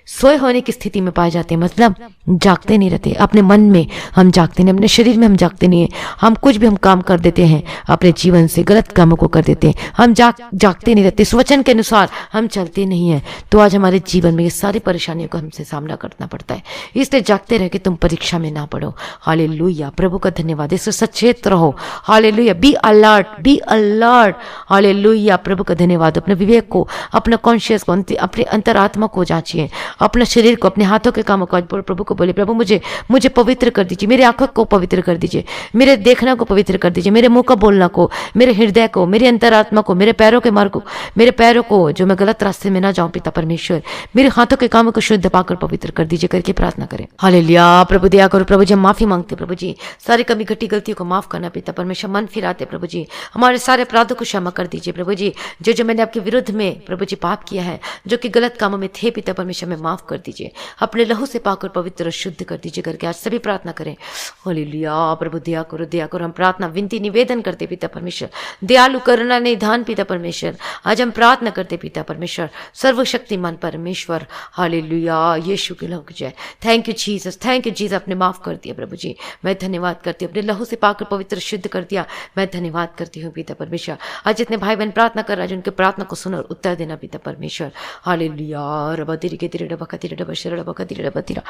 सोए होने की स्थिति में पाए जाते हैं, मतलब जागते नहीं रहते, अपने मन में हम जागते नहीं, अपने शरीर में हम जागते नहीं है, हम कुछ भी हम काम कर देते हैं, अपने जीवन से गलत कामों को कर देते हैं, हम जागते नहीं रहते, इस वचन के अनुसार हम चलते नहीं है, तो आज हमारे जीवन में ये सारी परेशानियों का हमसे सामना करना पड़ता है। इसलिए जागते रहे कि तुम परीक्षा में ना पड़ो। हालेलुया। प्रभु का धन्यवाद। इससे सचेत रहो। हालेलुया। Be alert. हालेलुया। प्रभु का धन्यवाद। अपने विवेक को, अपना कॉन्शियस को, अपने अंतरात्मा को जांचिए। अपना शरीर को, अपने हाथों के कामों को आज प्रभु को बोले, प्रभु मुझे मुझे पवित्र कर दीजिए, मेरी आंखों को पवित्र कर दीजिए, मेरे देखना को पवित्र कर दीजिए, मेरे मुंह का बोलना को, मेरे हृदय को, मेरे अंतरात्मा को, मेरे पैरों के मार्ग को, मेरे पैरों को, जो मैं गलत रास्ते में ना जाऊं पिता परमेश्वर, मेरे हाथों के कामों को शुद्ध पाकर पवित्र कर दीजिए करके प्रार्थना करें। हालेलुया। प्रभु दया करो प्रभु जी, हम माफी मांगते प्रभु जी, सारी कमी घटी गलतियों को माफ करना पिता परमेश्वर, मन फिराते प्रभु जी, हमारे सारे अपराधों को क्षमा कर दीजिए प्रभु जी, जो जो मैंने आपके विरुद्ध में प्रभु जी पाप किया है, जो कि गलत कामों में थे पिता परमेश्वर, में माफ कर दीजिए, अपने लहू से पाकर पवित्र और शुद्ध कर दीजिए करके आज सभी प्रार्थना करें। हालेलुया। प्रभु दया करो, दया करो। हम प्रार्थना विनती निवेदन करते पिता परमेश्वर, दयालु करुणा निधान पिता परमेश्वर, आज हम प्रार्थना करते पिता परमेश्वर, सर्वशक्तिमान परमेश्वर। हालेलुया। यीशु के लहू की जय। Thank you Jesus, thank you Jesus, आपने माफ कर दिया प्रभु जी, मैं धन्यवाद करती हूँ, अपने लहू से पाकर पवित्र शुद्ध कर दिया, मैं धन्यवाद करती हूँ पिता परमेश्वर। आज जितने भाई बहन प्रार्थना कर रहे हैं, उनके प्रार्थना को सुनो और उत्तर देना पिता परमेश्वर। हालेलुया। रबा तिरी के तिरे डबा खतिरे डबा शरा डबा खतिरे डबा तिरा।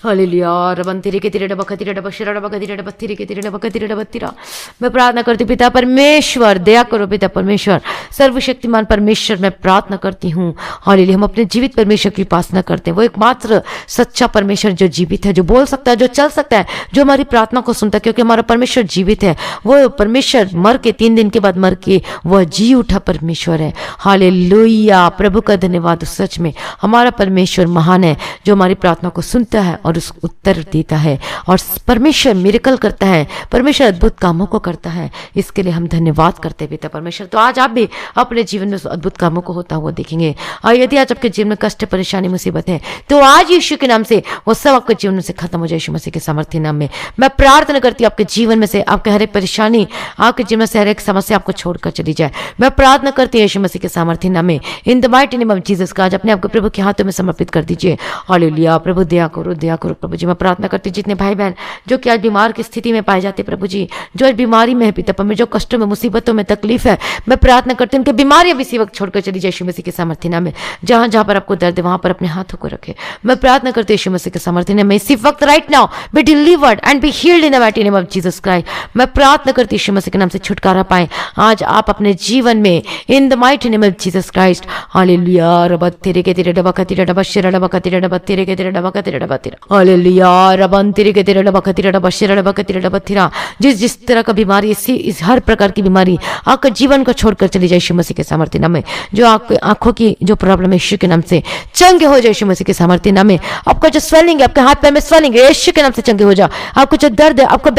हालेलुया। रबन तिरे के तिरे डबा खतिरे डबा शरा डबा खतिरे डबा तिरे के तिरे डबा खतिरे डबा तिरा। मैं प्रार्थना करती हूँ पिता परमेश्वर, दया करो पिता परमेश्वर, सर्वशक्तिमान परमेश्वर, मैं प्रार्थना करती हूँ। हालेलुया। हम अपने जीवित परमेश्वर की उपासना करते हैं, वो एकमात्र सच्चा परमेश्वर जो जीवित है, जो बोल सकता है, जो चल सकता है, जो हमारी प्रार्थना को सुनता है, क्योंकि हमारा परमेश्वर जीवित है। वो परमेश्वर मर के 3 दिन के बाद मर के वह जी उठा परमेश्वर है। हालेलुया। प्रभु का धन्यवाद। सच में हमारा परमेश्वर महान है, जो हमारी प्रार्थना को सुनता है और उसको उत्तर देता है, और परमेश्वर मिरेकल करता है, परमेश्वर अद्भुत कामों को करता है। इसके लिए हम धन्यवाद करते हैं पिता परमेश्वर। तो आज आप भी अपने जीवन में अद्भुत कामों को होता हुआ देखेंगे। और यदि आज आपके जीवन में कष्ट, परेशानी, मुसीबत है, तो आज यीशु के नाम से वो सब आपके जीवन में से खत्म हो जाए। यीशु मसीह के सामर्थ्य नाम में मैं प्रार्थना करती हूँ, आपके जीवन में से, आपके हर एक परेशानी, आपके जीवन में से हर एक समस्या आपको छोड़कर चली जाए। मैं प्रार्थना करती हूँ यीशु मसीह के सामर्थ्य नाम में, in the mighty name of Jesus का आज अपने आपको प्रभु के हाथों में समर्पित कर दीजिए। हालेलुया। प्रभु दया करो, दया करो प्रभु जी। मैं प्रार्थना करती हूँ जितने भाई बहन जो कि आज बीमार की स्थिति में पाए जाते प्रभु जी, जो आज बीमारी में है पिता परमेश्वर, जो कष्टों में, मुसीबतों में, तकलीफ है, मैं प्रार्थना करती हूँ उनकी बीमारियां भी इसी वक्त छोड़कर चली जाए यीशु मसीह के सामर्थ्य नाम में। जहां जहां पर आपको दर्द है वहां पर अपने हाथों को रखे। मैं प्रार्थना करती हूँ यीशु मसीह के सामर्थ्य नाम में, इसी वक्त right now be delivered and be healed in the mighty name of Jesus Christ. मैं प्रार्थना करती हूँ यीशु मसीह के नाम से छुटकारा पाए आज आप अपने जीवन में, in the mighty name of Jesus Christ. Hallelujah. रबा तेरे के तेरे डबा खतिरे डबा शिरा डबा खतिरे डबा तेरे के तेरे डबा खतिरे डबा तेरा। हालेलुया। रबन तेरे के तेरे डबा खतिरे डबा शिरा डबा खतिरे डबा तेरा। जिस तरह का बीमारी, इस हर प्रकार की बीमारी आपके जीवन को छोड़कर चली जाए यीशु मसीह के सामर्थ्य नाम में। जो आपके आंखों की जो प्रॉब्लम है यीशु के नाम से चंगे हो जाए यीशु मसीह के सामर्थ्य नाम में। आपका जो स्वेलिंग है, आपके हाथ पैर में स्वेलिंग है, यीशु के नाम से चंगे हो जाओ। आपको जो दर्द है, आपका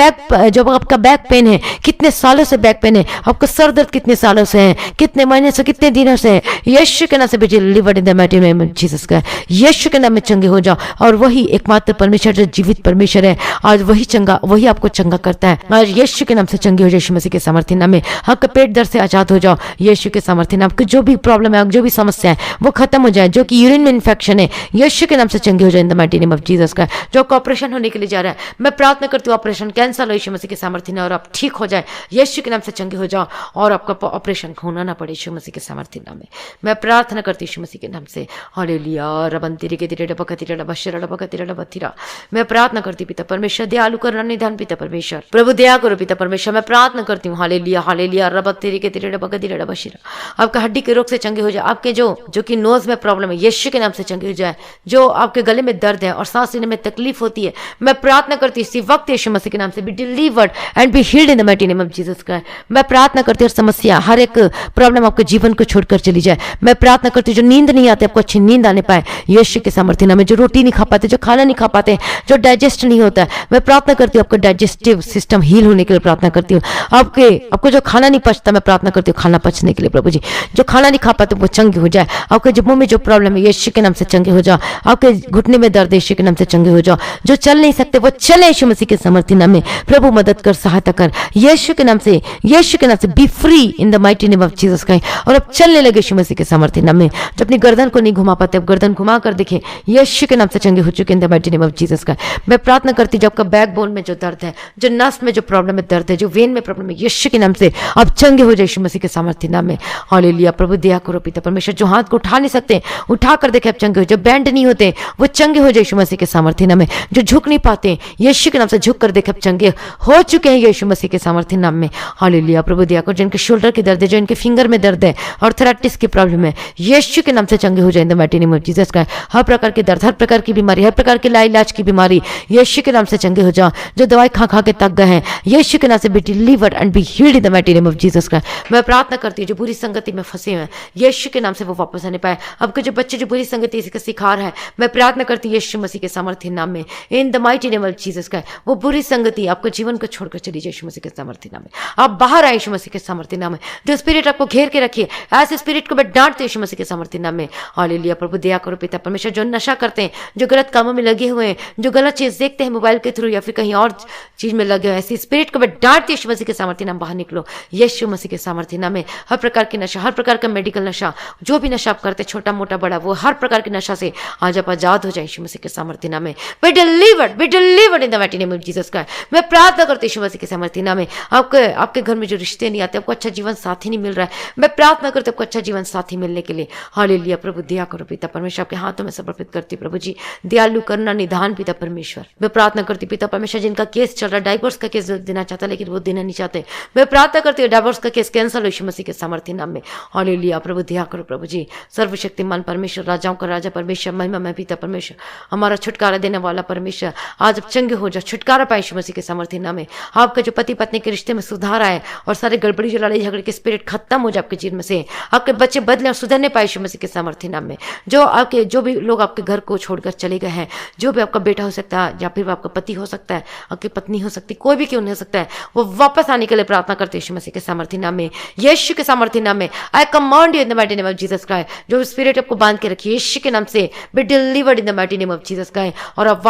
आपका बैक पेन है, कितने सालों से बैक पेन है, आपका सर दर्द कितने सालों से है, कितने महीने से, कितने दिनों से है, यीशु के नाम से बेटे delivered in the mighty name of Jesus का। यीशु के नाम में चंगे हो जाओ। और वही एकमात्र परमेश्वर जो जीवित परमेश्वर है, आज वही आपको चंगा करता है। आज यीशु के नाम से चंगे हो जाए यीशु मसीह के सामर्थ्य नाम में। आपका पेट दर्द से आजाद हो जाओ यीशु के सामर्थ्य नाम। जो भी प्रॉब्लम है, जो भी समस्या है, वो खत्म हो जाए। जो कि यूरिन में इन्फेक्शन है, यीशु के नाम से चंगे हो जाए in the mighty name of Jesus का। जो ऑपरेशन होने के लिए जा रहा है, मैं प्रार्थना करती हूँ ऑपरेशन कैंसिल हो यीशु मसीह के सामर्थ्य नाम, और आप ठीक हो जाए यीशु के नाम से चंगे हो जाओ, और आपका ऑपरेशन होना ना पड़े यीशु मसीह के सामर्थ्य नाम में। मैं प्रार्थना करती हूँ यीशु मसीह के नाम से। हालेलुया। रबन तेरे के तेरे डबा खतिरे डबा शिरा डबा खतिरे डबा तिरा। मैं प्रार्थना करती पिता परमेश्वर, दयालु करुणा निधान पिता परमेश्वर, प्रभु दया करो पिता परमेश्वर। मैं प्रार्थना करती हूँ हालेलुया, हालेलुया। रबा तेरे के तेरे डबा खतिरे डबा शिरा। आपका हड्डी के रोग से चंगे हो जाए, आपके जो कि नोज में प्रॉब्लम है यीशु के नाम से चंगे हो जाए। जो आपके गले में दर्द है और सांस लेने में तकलीफ होती है, मैं प्रार्थना करती हूँ इसी वक्त यीशु मसीह के नाम से be delivered and be healed in the mighty name of Jesus Christ. मैं प्रार्थना करती हूँ समस्या, हर एक प्रॉब्लम आपके जीवन को छोड़कर चली जाए। मैं प्रार्थना करती हूँ जो नींद नहीं आती, आपको अच्छी नींद आने पाए यीशु के सामर्थ्य नाम में। जो रोटी नहीं खा पाते, जो खाना नहीं खा पाते, जो डाइजेस्ट नहीं होता है, मैं प्रार्थना करती हूँ आपका डाइजेस्टिव सिस्टम हील होने के लिए प्रार्थना करती हूँ। आपको जो खाना नहीं पचता, मैं प्रार्थना करती हूँ खाना पचने के लिए प्रभु जी। जो खाना नहीं खा पाते वो चंगे हो जाए। आपके जो मुंह में जो प्रॉब्लम है यीशु के नाम से चंगे हो जाओ। आपके घुटने में दर्द यीशु के नाम से चंगे हो जाओ। जो चल नहीं सकते वो चले यीशु मसीह के सामर्थ्य नाम में। प्रभु मदद कर, सहायता कर यीशु के नाम से, यीशु के नाम से B free in the mighty name of Jesus Christ. और अब चलने लगे यीशु मसीह के सामर्थ्य नाम में। जो अपनी गर्दन को नहीं घुमा पाते, अब गर्दन घुमा कर देखें यीशु के नाम से चंगे हो चुके इन the mighty name of Jesus Christ. मैं प्रार्थना करती जब आपका बैकबोन में जो दर्द है, जो नस में जो प्रॉब्लम है दर्द है, जो वेन में प्रॉब्लम है, यीशु के नाम से अब चंगे हो जाए यीशु मसीह के सामर्थ्य नाम में। हालेलुया। प्रभु दया करो पिता परमेश्वर। जो हाथ को उठा नहीं सकते उठा कर देखे अब चंगे हो। जो बैंड नहीं होते वो चंगे हो जाए यीशु मसीह के सामर्थ्य नाम में। जो झुक नहीं पाते यीशु के नाम से झुक कर देखे अब चंगे हो चुके हैं यीशु मसीह के सामर्थ्य नाम में। हालेलुया। प्रभु दया करो। जिनके शोल्डर के दर्द है, जो इनके फिंगर में दर्द है, आर्थराइटिस की प्रॉब्लम है, यीशु के नाम से चंगे हो जाए in the mighty name of Jesus Christ. हर प्रकार के दर्द, हर प्रकार की बीमारी, हर प्रकार की लाइलाज की बीमारी यीशु के नाम से चंगे हो जाओ। जो दवाई खा खा के तक गए हैं, यीशु के नाम से be delivered and be healed in the mighty name of Jesus Christ. मैं प्रार्थना करती हूँ जो बुरी संगति में फंसे हैं, यीशु के नाम से वो वापस आने पाए। अब के जो बच्चे जो बुरी संगति का शिकार है, मैं प्रार्थना करती हूँ यीशु मसीह के सामर्थ्य नाम में, in the mighty name of Jesus Christ. वो बुरी संगति आपको जीवन को छोड़कर चली जाए यीशु मसीह के सामर्थ्य नाम में। आप बाहर आए यीशु मसीह के सामर्थ्य नाम में। जो स्पिरिट आपको घेर के रखिए, ऐसे स्पिरिट को मैं डांटती हूँ यीशु मसीह के सामर्थ्य नाम में। हालेलुया। प्रभु दया करो पिता परमेश्वर, जो नशा करते हैं, जो गलत कामों में लगे हुए हैं, जो गलत चीज देखते हैं मोबाइल के थ्रू या फिर कहीं और चीज में लगे हुए, ऐसी स्पिरिट को मैं डांटती हूँ यीशु मसीह के सामर्थ्य नाम। बाहर निकलो यीशु मसीह के सामर्थ्य नाम में। हर प्रकार की नशा, हर प्रकार का मेडिकल नशा, जो भी नशा आप करते, छोटा मोटा बड़ा, वो हर प्रकार के नशा से आज आप आजाद हो जाए यीशु मसीह के सामर्थ्य नाम में। Be delivered in the mighty name of Jesus Christ. मैं प्रार्थना करती हूँ यीशु मसीह के सामर्थ्य नाम में। आपके घर में जो रिश्ते नहीं आते, आपको अच्छा जीवन साथी नहीं मिल रहा है, मैं प्रार्थना करती हूँ आपको अच्छा जीवन साथी मिलने के लिए। हालेलुया। प्रभु दया करो पिता परमेश्वर, आपके हाथों में समर्पित करती हूँ प्रभु जी। दयालु करना निधान पिता परमेश्वर, मैं प्रार्थना करती पिता परमेश्वर, जिनका केस चल रहा है, डाइवोर्स का केस देना चाहता लेकिन वो देना नहीं चाहते, मैं प्रार्थना करती हूँ डाइवोर्स का केस कैंसिल हो यीशु मसीह के सामर्थ्य नाम में। हालेलुया। प्रभु दया करो प्रभु जी। सर्वशक्तिमान परमेश्वर, राजाओं का राजा परमेश्वर, महिमा में पिता परमेश्वर, हमारा छुटकारा देने वाला परमेश्वर, आज अब चंगे हो जाओ, छुटकारा पाए यीशु मसीह के सामर्थ्य नाम में। आपका जो पति पत्नी के रिश्ते में सुधार आए और सारे गड़बड़ी जो लड़ाई झगड़े के स्पिरिट खत्म हो जाए आपके जीवन में से, आपके बच्चे बदले और सुधरने पाए यीशु मसीह के सामर्थ्य नाम में। जो भी लोग आपके घर को छोड़कर चले गए हैं, जो भी आपका बेटा हो सकता है या फिर आपका पति हो सकता है, आपकी पत्नी हो सकती, कोई भी क्यों नहीं हो सकता है, वो वापस आने के लिए प्रार्थना करते यीशु मसीह के सामर्थ्य नाम में, यीशु के सामर्थ्य नाम में। आई command you in the mighty name of Jesus Christ, जो स्पिरिट आपको बांध के रखिए यीशु के नाम से, be delivered in the mighty name of Jesus Christ, और आप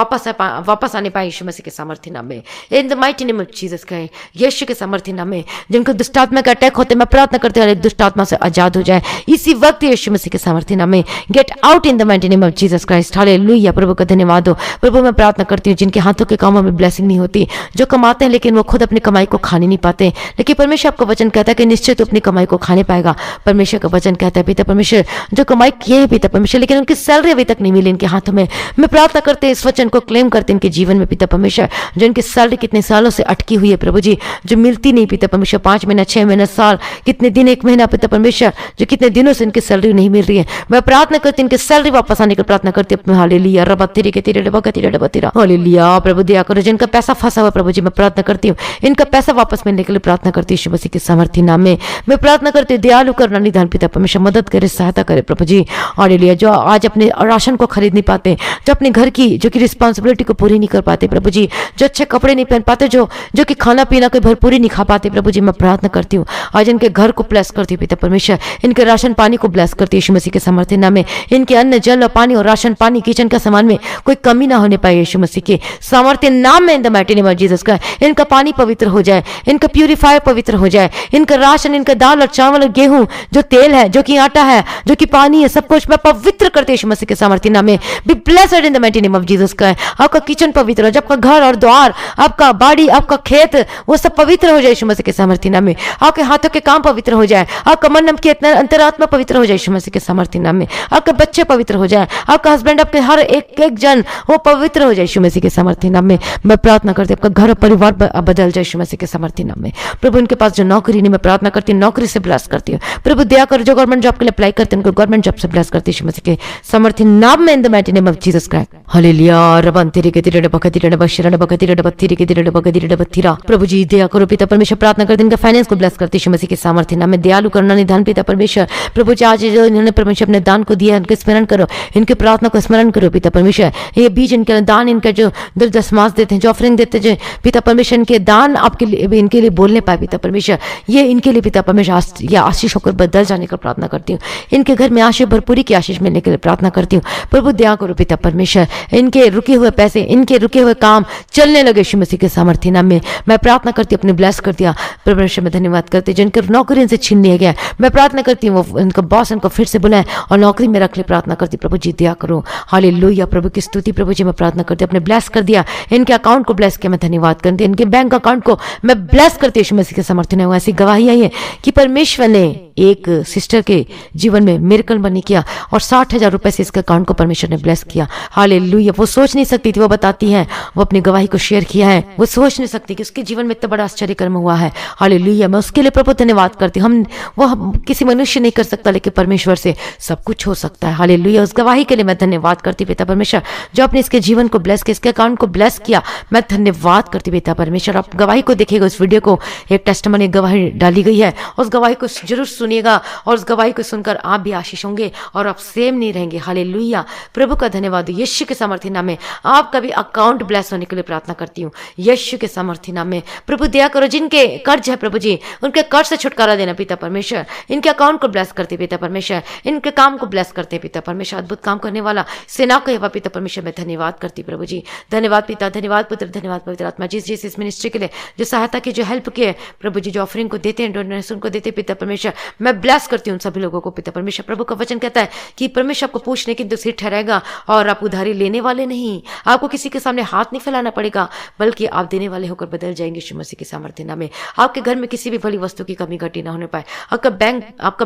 वापस आने पाए यीशु मसीह के सामर्थ्य नाम में, in the mighty name of Jesus Christ, यीशु के सामर्थ्य नाम में। जिनको दुष्टात्मा का अटैक होते, मैं प्रार्थना करते हैं दुष्टात्मा से आजाद हो जाए इसी वक्त यीशु मसीह के सामर्थ्य नाम में। Get out in the mighty name of Jesus Christ. Hallelujah. प्रभु का धन्यवाद हो प्रभु। मैं प्रार्थना करती हूँ जिनके हाथों के कामों में ब्लेसिंग नहीं होती, जो कमाते हैं लेकिन वो खुद अपनी कमाई को खाने नहीं पाते, लेकिन परमेश्वर आपका वचन कहता है कि निश्चय तो अपनी कमाई को खाने पाएगा। परमेश्वर का वचन कहता है पिता परमेश्वर, जो कमाई किए हैं पिता परमेश्वर, लेकिन उनकी सैलरी अभी तक नहीं मिली इनके हाथों में, मैं प्रार्थना करते हैं इस वचन को क्लेम करते हैं इनके जीवन में पिता परमेश्वर। जो इनकी सैलरी कितने सालों से अटकी हुई है प्रभु जी, जो मिलती नहीं पिता परमेश्वर, 5 महीना 6 महीना साल, कितने दिन 1 महीना पिता परमेश्वर, जो कितने दिनों से इनकी सैलरी नहीं मिल रही है, मैं प्रार्थना करती हूँ इनकी सैलरी वापस आने की प्रार्थना करती हूँ। हालेलुया। रब्बा तेरे के तेरे डबा तेरे डबा तेरा। हालेलुया। प्रभु दया करो, जिनका पैसा फंसा हुआ प्रभु जी, मैं प्रार्थना करती हूँ इनका पैसा वापस मिलने के लिए प्रार्थना करती हूँ यीशु मसीह के सामर्थ्य नाम में। मैं प्रार्थना करती हूँ दयालु करना निधान पिता परमेश्वर, मदद करे, सहायता करे प्रभु जी। हालेलुया। जो आज अपने राशन को खरीद नहीं पाते, जो अपने घर की जो कि रिस्पॉन्सिबिलिटी को पूरी नहीं कर पाते प्रभु जी, जो अच्छे कपड़े नहीं पहन पाते, जो कि खाना पीना को भरपूरी नहीं खा पाते प्रभु जी, मैं प्रार्थना करती हूँ आज इनके घर को ब्लेस करती हूँ पिता परमेश्वर, इनके राशन पानी को ब्लेस करती है यीशु मसीह के सामर्थ्य नाम में। इनके अन्न जल और पानी और राशन पानी किचन का सामान में कोई कमी ना होने पाए यीशु मसीह के सामर्थ्य नाम में, in the mighty name of Jesus Christ. इनका पानी पवित्र हो जाए, इनका प्यूरिफायर पवित्र हो जाए, इनका राशन, इनका दाल और चावल और गेहूं, जो तेल है, जो कि आटा है, जो कि पानी है, सब कुछ मैं पवित्र करते यीशु मसीह के सामर्थ्य नाम में। Be blessed in the mighty name of Jesus Christ. आपका किचन पवित्र हो जाए, आपका घर और द्वार, आपका बाड़ी, आपका खेत, वो सब पवित्र हो जाए यीशु मसीह के सामर्थ्य नाम में। आपके हाथों के काम पवित्र हो जाए, आपका मन, आपकी अंतरात्मा पवित्र हो जाए यीशु मसीह के सामर्थ्य नाम में। आपके बच्चे पवित्र हो जाए, आपका हस्बैंड, आपके हर एक जन वो पवित्र हो जाए यीशु मसीह के सामर्थ्य नाम में। मैं प्रार्थना करती हूँ आपका घर और परिवार बदल जाए यीशु मसीह के सामर्थ्य नाम में। प्रभु इनके पास जो नौकरी नहीं, मैं प्रार्थना करती हूँ नौकरी से ब्लेस करती हूँ प्रभु। दया कर, जो गवर्नमेंट जॉब के लिए अप्लाई करते हैं उनको गवर्नमेंट जॉब से ब्लेस करती है यीशु मसीह के सामर्थ्य नाम में, in the mighty name of Jesus Christ. Hallelujah. रबन तेरे के तेरे बकती रे बशरण बकती रे बत्ती के तेरे बकती रे बत्तीरा। प्रभु जी दया करो पिता परमेश्वर, प्रार्थना करते इनका फाइनेंस को ब्लेस करती है यीशु मसीह के सामर्थ्य नाम में। दयालु करना निधान पिता परमेश्वर, प्रभु जी आज जो इन्होंने परमेश्वर अपने दान को दिया, इनके स्मरण करो, इनकी प्रार्थना को स्मरण करो पिता परमेश्वर। ये बीज, इनके दान, इनका जो दिल दसमास देते हैं, जो ऑफरिंग देते हैं पिता परमेश्वर, इनके दान आपके लिए, इनके लिए बोलने पाए पिता परमेश्वर। ये इनके लिए पिता परमेश्वर या आशीष होकर बदल जाने का प्रार्थना करती हूँ। इनके घर में आशीष, भरपूरी की आशीष मिलने के लिए प्रार्थना करती हूँ प्रभु। दया करो पिता परमेश्वर, इनके रुके हुए पैसे, इनके रुके हुए काम चलने लगे यीशु मसीह के सामर्थ्य नाम में। मैं प्रार्थना करती हूँ अपने ब्लेस कर दिया परमेश्वर में धन्यवाद करते, जिनके नौकरी इनसे छीन लिया गया, मैं प्रार्थना करती हूँ वो इनका बॉस इनको फिर से बुलाए और नौकरी में रख ले। प्रार्थना करती प्रभु जी दया करो। हालेलुया। प्रभु की स्तुति प्रभु जी। मैं प्रार्थना करती हूँ अपने ब्लेस कर दिया, इनके अकाउंट को ब्लेस किया, मैं धन्यवाद करती हूँ। इनके बैंक अकाउंट को मैं ब्लेस करती हूँ यीशु मसीह के सामर्थ्य नाम में। ऐसी गवाही आई है कि परमेश्वर ने एक सिस्टर के जीवन में मिरेकल बनी किया और 60,000 रुपए से इसके अकाउंट को परमेश्वर ने ब्लेस किया। हालेलुया। वो सोच नहीं सकती थी, वो बताती है, वो अपनी गवाही को शेयर किया है। वो सोच नहीं सकती कि उसके जीवन में इतना बड़ा आश्चर्य कर्म हुआ है। हालेलुया। मैं उसके लिए प्रभु धन्यवाद करती हूँ। वो किसी मनुष्य नहीं कर सकता, लेकिन परमेश्वर से सब कुछ हो सकता है। हालेलुया। उस गवाही के लिए मैं धन्यवाद करती पिता परमेश्वर, जो आपने इसके जीवन को ब्लेस किया, इसके अकाउंट को ब्लेस किया, मैं धन्यवाद करती पिता परमेश्वर। आप गवाही को देखिएगा, उस वीडियो को एक टेस्टिमनी गवाही डाली गई है, उस गवाही को जरूर सुनिएगा और उस गवाही को सुनकर आप भी आशीष होंगे और आप सेम नहीं रहेंगे। हालेलुया, प्रभु का धन्यवाद हो। यीशु के सामर्थ्य नाम में आपका भी अकाउंट ब्लेस होने के लिए प्रार्थना करती हूँ, यीशु के सामर्थ्य नाम में। प्रभु दया करो, जिनके कर्ज है प्रभु जी, उनके कर्ज से छुटकारा देना पिता परमेश्वर। इनके अकाउंट को ब्लेस करते पिता परमेश्वर, इनके काम को ब्लेस करते पिता परमेश्वर। अद्भुत काम करने वाला सेना को यहोवा पिता परमेश्वर, मैं धन्यवाद करती प्रभु जी। धन्यवाद पिता, धन्यवाद पुत्र, धन्यवाद पवित्र आत्मा, जिस जिस इस मिनिस्ट्री के लिए जो सहायता की, जो हेल्प की है प्रभु जी, जो ऑफरिंग को देते हैं, डोनेशन को देते पिता परमेश्वर, मैं ब्लेस करती हूँ उन सभी लोगों को पिता परमेश्वर। प्रभु का वचन कहता है कि परमेश्वर आपको पूछने की सिर ठहराएगा और आप उधारी लेने वाले नहीं, आपको किसी के सामने हाथ नहीं फैलाना पड़ेगा, बल्कि आप देने वाले होकर बदल जाएंगे यीशु मसीह के सामर्थ्य नाम में। आपके घर में किसी भी भली वस्तु की कमी घटी ना होने पाए। आपका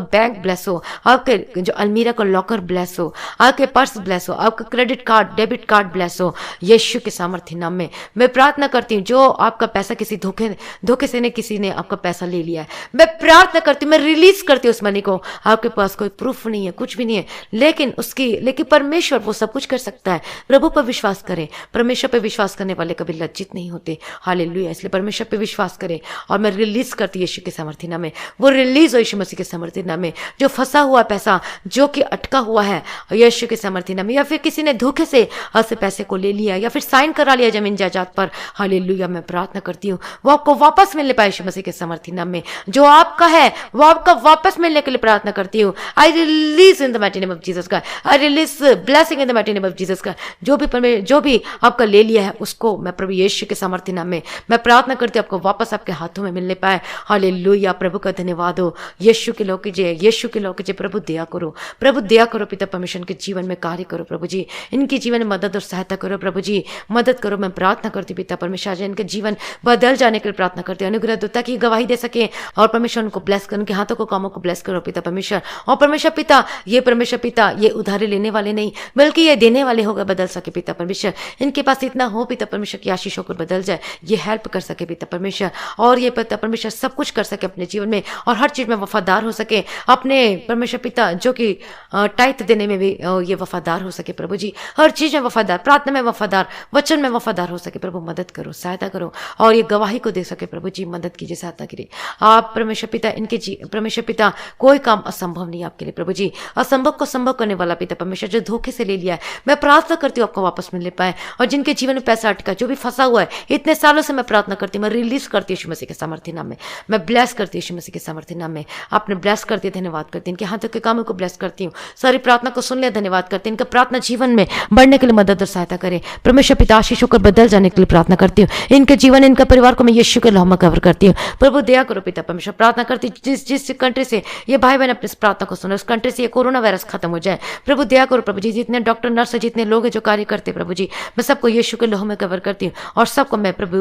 बैंक ब्लेस हो, आपके जो अलमीरा का लॉकर ब्लेस हो, आपके पर्स ब्लेस हो, आपका credit card, debit card bless हो यीशु के सामर्थ्य नाम में। मैं प्रार्थना करती हूँ, जो आपका पैसा किसी धोखे से किसी ने आपका पैसा ले लिया है, मैं प्रार्थना करती हूँ, मैं रिलीज करती हूँ उस मनी को। आपके पास कोई प्रूफ नहीं है, कुछ भी नहीं है, लेकिन परमेश्वर वो सब कुछ कर सकता है। प्रभु पर विश्वास करें, परमेश्वर पर विश्वास करने वाले कभी लज्जित नहीं होते। हालेलुया, इसलिए परमेश्वर पे विश्वास करें और मैं रिलीज करती यीशु के सामर्थ्य नाम में। वो रिलीज हो यीशु मसीह के सामर्थ्य नाम में। जो फंसा हुआ पैसा, जो कि अटका हुआ है यीशु के सामर्थ्य नाम में, या फिर किसी ने धोखे से आपसे पैसे को ले लिया या फिर साइन करा लिया जमीन जायदाद पर, हालेलुया, मैं प्रार्थना करती हूँ वो आपको वापस मिलने पाए यीशु मसीह के सामर्थ्य नाम में। जो आपका है वो आपका वापस मिलने के लिए प्रार्थना करती हूँ। I release in the mighty name of Jesus का, I release blessing in the mighty name of Jesus का। जो भी आपका ले लिया है उसको मैं प्रभु यीशु के सामर्थ्य नाम में मैं प्रार्थना करती हूँ आपको वापस आपके हाथों में मिलने पाए। हालेलुया, प्रभु का धन्यवाद हो। यीशु के लोग कीजिए, यीशु के लोग कीजिए। प्रभु दया करो, प्रभु दया करो पिता परमेश्वर के जीवन में कार्य करो प्रभु जी, इनके जीवन में मदद और सहायता करो प्रभु जी, मदद करो। मैं प्रार्थना करती पिता परमेश्वर, आज इनके जीवन बदल जाने के लिए प्रार्थना करती हूँ। अनुग्रह दो ताकि गवाही दे सके और परमेश्वर उनको ब्लेस करो, उनके हाथों को कामों को ब्लेस करो पिता परमेश्वर। और परमेश्वर पिता, ये परमेश्वर पिता, ये उधारी लेने वाले नहीं बल्कि ये देने वाले होकर बदल सके पिता परमेश्वर। इनके पास इतना हो पिता परमेश्वर की आशीष होकर बदल जाए, ये हेल्प कर सके पिता परमेश्वर, और ये पिता परमेश्वर सब कुछ कर सके अपने जीवन में और हर चीज में वफादार हो सके अपने परमेश्वर पिता, जो कि टाइट देने में भी ये वफादार हो सके प्रभु जी, हर चीज में वफादार, प्रार्थना में वफादार, वचन में वफादार हो सके प्रभु। मदद करो, सहायता करो और ये गवाही को दे सके प्रभु जी, मदद कीजिए, सहायता कीजिए आप परमेश्वर पिता। इनके परमेश्वर पिता कोई काम असंभव नहीं आपके लिए प्रभु जी, असंभव को संभव करने वाला पिता परमेश्वर, जो धोखे से ले लिया है मैं प्रार्थना करती हूँ आपको वापस मिलने पाए। और जिनके जीवन में पैसा अटका, जो भी फंसा हुआ है इतने सालों से, मैं प्रार्थना करती हूँ, मैं रिलीज करती हूँ यीशु मसीह के सामर्थ्य नाम में। मैं ब्लेस करती हूँ यीशु मसीह के सामर्थ्य नाम में। आपने ब्लेस करती है, धन्यवाद करती हूँ। इनके हाथों के कामों को ब्लेस करती हूँ, सारी प्रार्थना को सुन लिया, धन्यवाद करती हूँ। इनका प्रार्थना जीवन में बढ़ने के लिए मदद और सहायता करे परमेश्वर पिता। आशीष होकर बदल जाने के लिए प्रार्थना करती हूँ। इनके जीवन, इनका परिवार को मैं यीशु के लहू में कवर करती हूँ। प्रभु दया करो पिता परमेश्वर। प्रार्थना करती हूँ जिस कंट्री से ये भाई बहन अपनी प्रार्थना को सुने, उस कंट्री से ये कोरोना वायरस खत्म हो जाए। प्रभु दया करो प्रभु जी, जितने डॉक्टर नर्स जितने लोग हैं जो कार्य करते प्रभु जी, मैं सबको यीशु के लहू में कवर करती हूँ और सबको मैं प्रभु,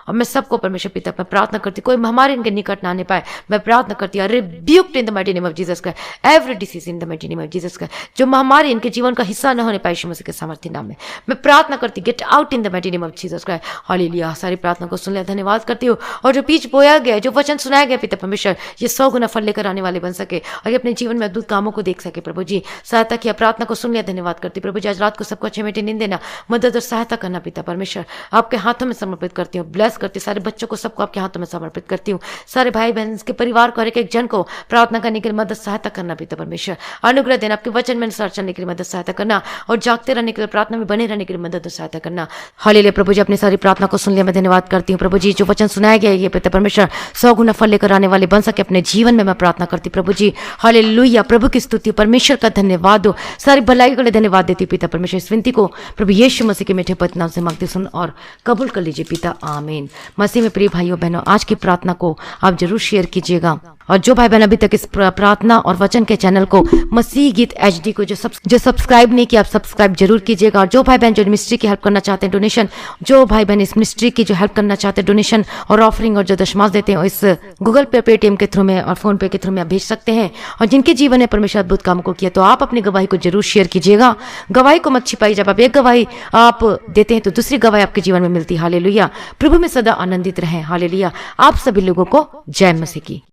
और मैं सबको परमेश्वर पिता पर प्रार्थना करती हूँ कोई महामारी इनके निकट ना आने पाए। मैं प्रार्थना करती हूँ, rebuked in the mighty name of Jesus का every disease in the mighty name of Jesus का, जो महामारी इनके जीवन का हिस्सा न होने पाए यीशु मसीह के सामर्थ्य नाम में मैं प्रार्थना करती, gate out in the mighty name of Jesus का। हालेलुया, सारी प्रार्थना को सुन लिया, धन्यवाद करती हूँ। और जो बीज बोया गया, जो वचन सुनाया गया पिता परमेश्वर, ये 100 गुना फल लेकर आने वाले बन सके और ये अपने जीवन में अद्भुत कामों को देख सके प्रभु जी। सहायता किया, प्रार्थना को सुन लिया, धन्यवाद करती प्रभु जी। आज रात को सबको अच्छे मीठी नींद देना, मदद और सहायता करना पिता परमेश्वर, आपके हाथों में समर्पित करती हूँ। ब्लेस करती, सारे बच्चों को सबको आपके हाथों में समर्पित करती हूँ। सारे भाई बहन के परिवार को, हर एक जन को प्रार्थना करने के लिए मदद सहायता करना पिता परमेश्वर। अनुग्रह देना, आपके वचन में अनुसार चलने के लिए मदद सहायता करना और जागते रहने के लिए, प्रार्थना में बने रहने के लिए मदद और सहायता करना। हालेलुया प्रभु जी, अपनी सारी प्रार्थना को सुन लिया, मैं धन्यवाद करती हूँ प्रभु जी। जो वचन सुनाया गया ये पिता परमेश्वर 100 गुना फल लेकर आने वाले बन सके अपने जीवन में, मैं प्रार्थना करती प्रभु जी। हालेलुया, प्रभु की स्तुति, परमेश्वर का धन्यवाद हो, सारी भलाई के लिए धन्यवाद देती पिता परमेश्वर। इस विनती को प्रभु यीशु मसीह के मीठे पवित्र नाम से मांगती सुन और कबूल कर लीजिए पिता, आमीन। मसीह में प्रिय भाइयों बहनों, आज की प्रार्थना को आप जरूर शेयर कीजिएगा और जो भाई बहन अभी तक इस प्रार्थना और वचन के चैनल को मसीह गीत HD को जो सब्सक्राइब नहीं किया, आप सब्सक्राइब जरूर कीजिएगा। और जो भाई बहन जो मिनिस्ट्री की हेल्प करना चाहते हैं, डोनेशन, जो भाई बहन इस मिनिस्ट्री की जो हेल्प करना चाहते हैं, डोनेशन और ऑफरिंग और जो दशमांश देते हैं, इस गूगल पे, पेटीएम के थ्रू में और फोन पे के थ्रू में आप भेज सकते हैं। और जिनके जीवन में परमेश्वर अद्भुत काम को किया, तो आप अपनी गवाही को जरूर शेयर कीजिएगा। गवाही को मत छिपाइए, जब आप एक गवाही आप देते हैं तो दूसरी गवाही आपके जीवन में मिलती है। हालेलुया, प्रभु में सदा आनंदित रहें। हालेलुया, आप सभी लोगों को जय मसीह की।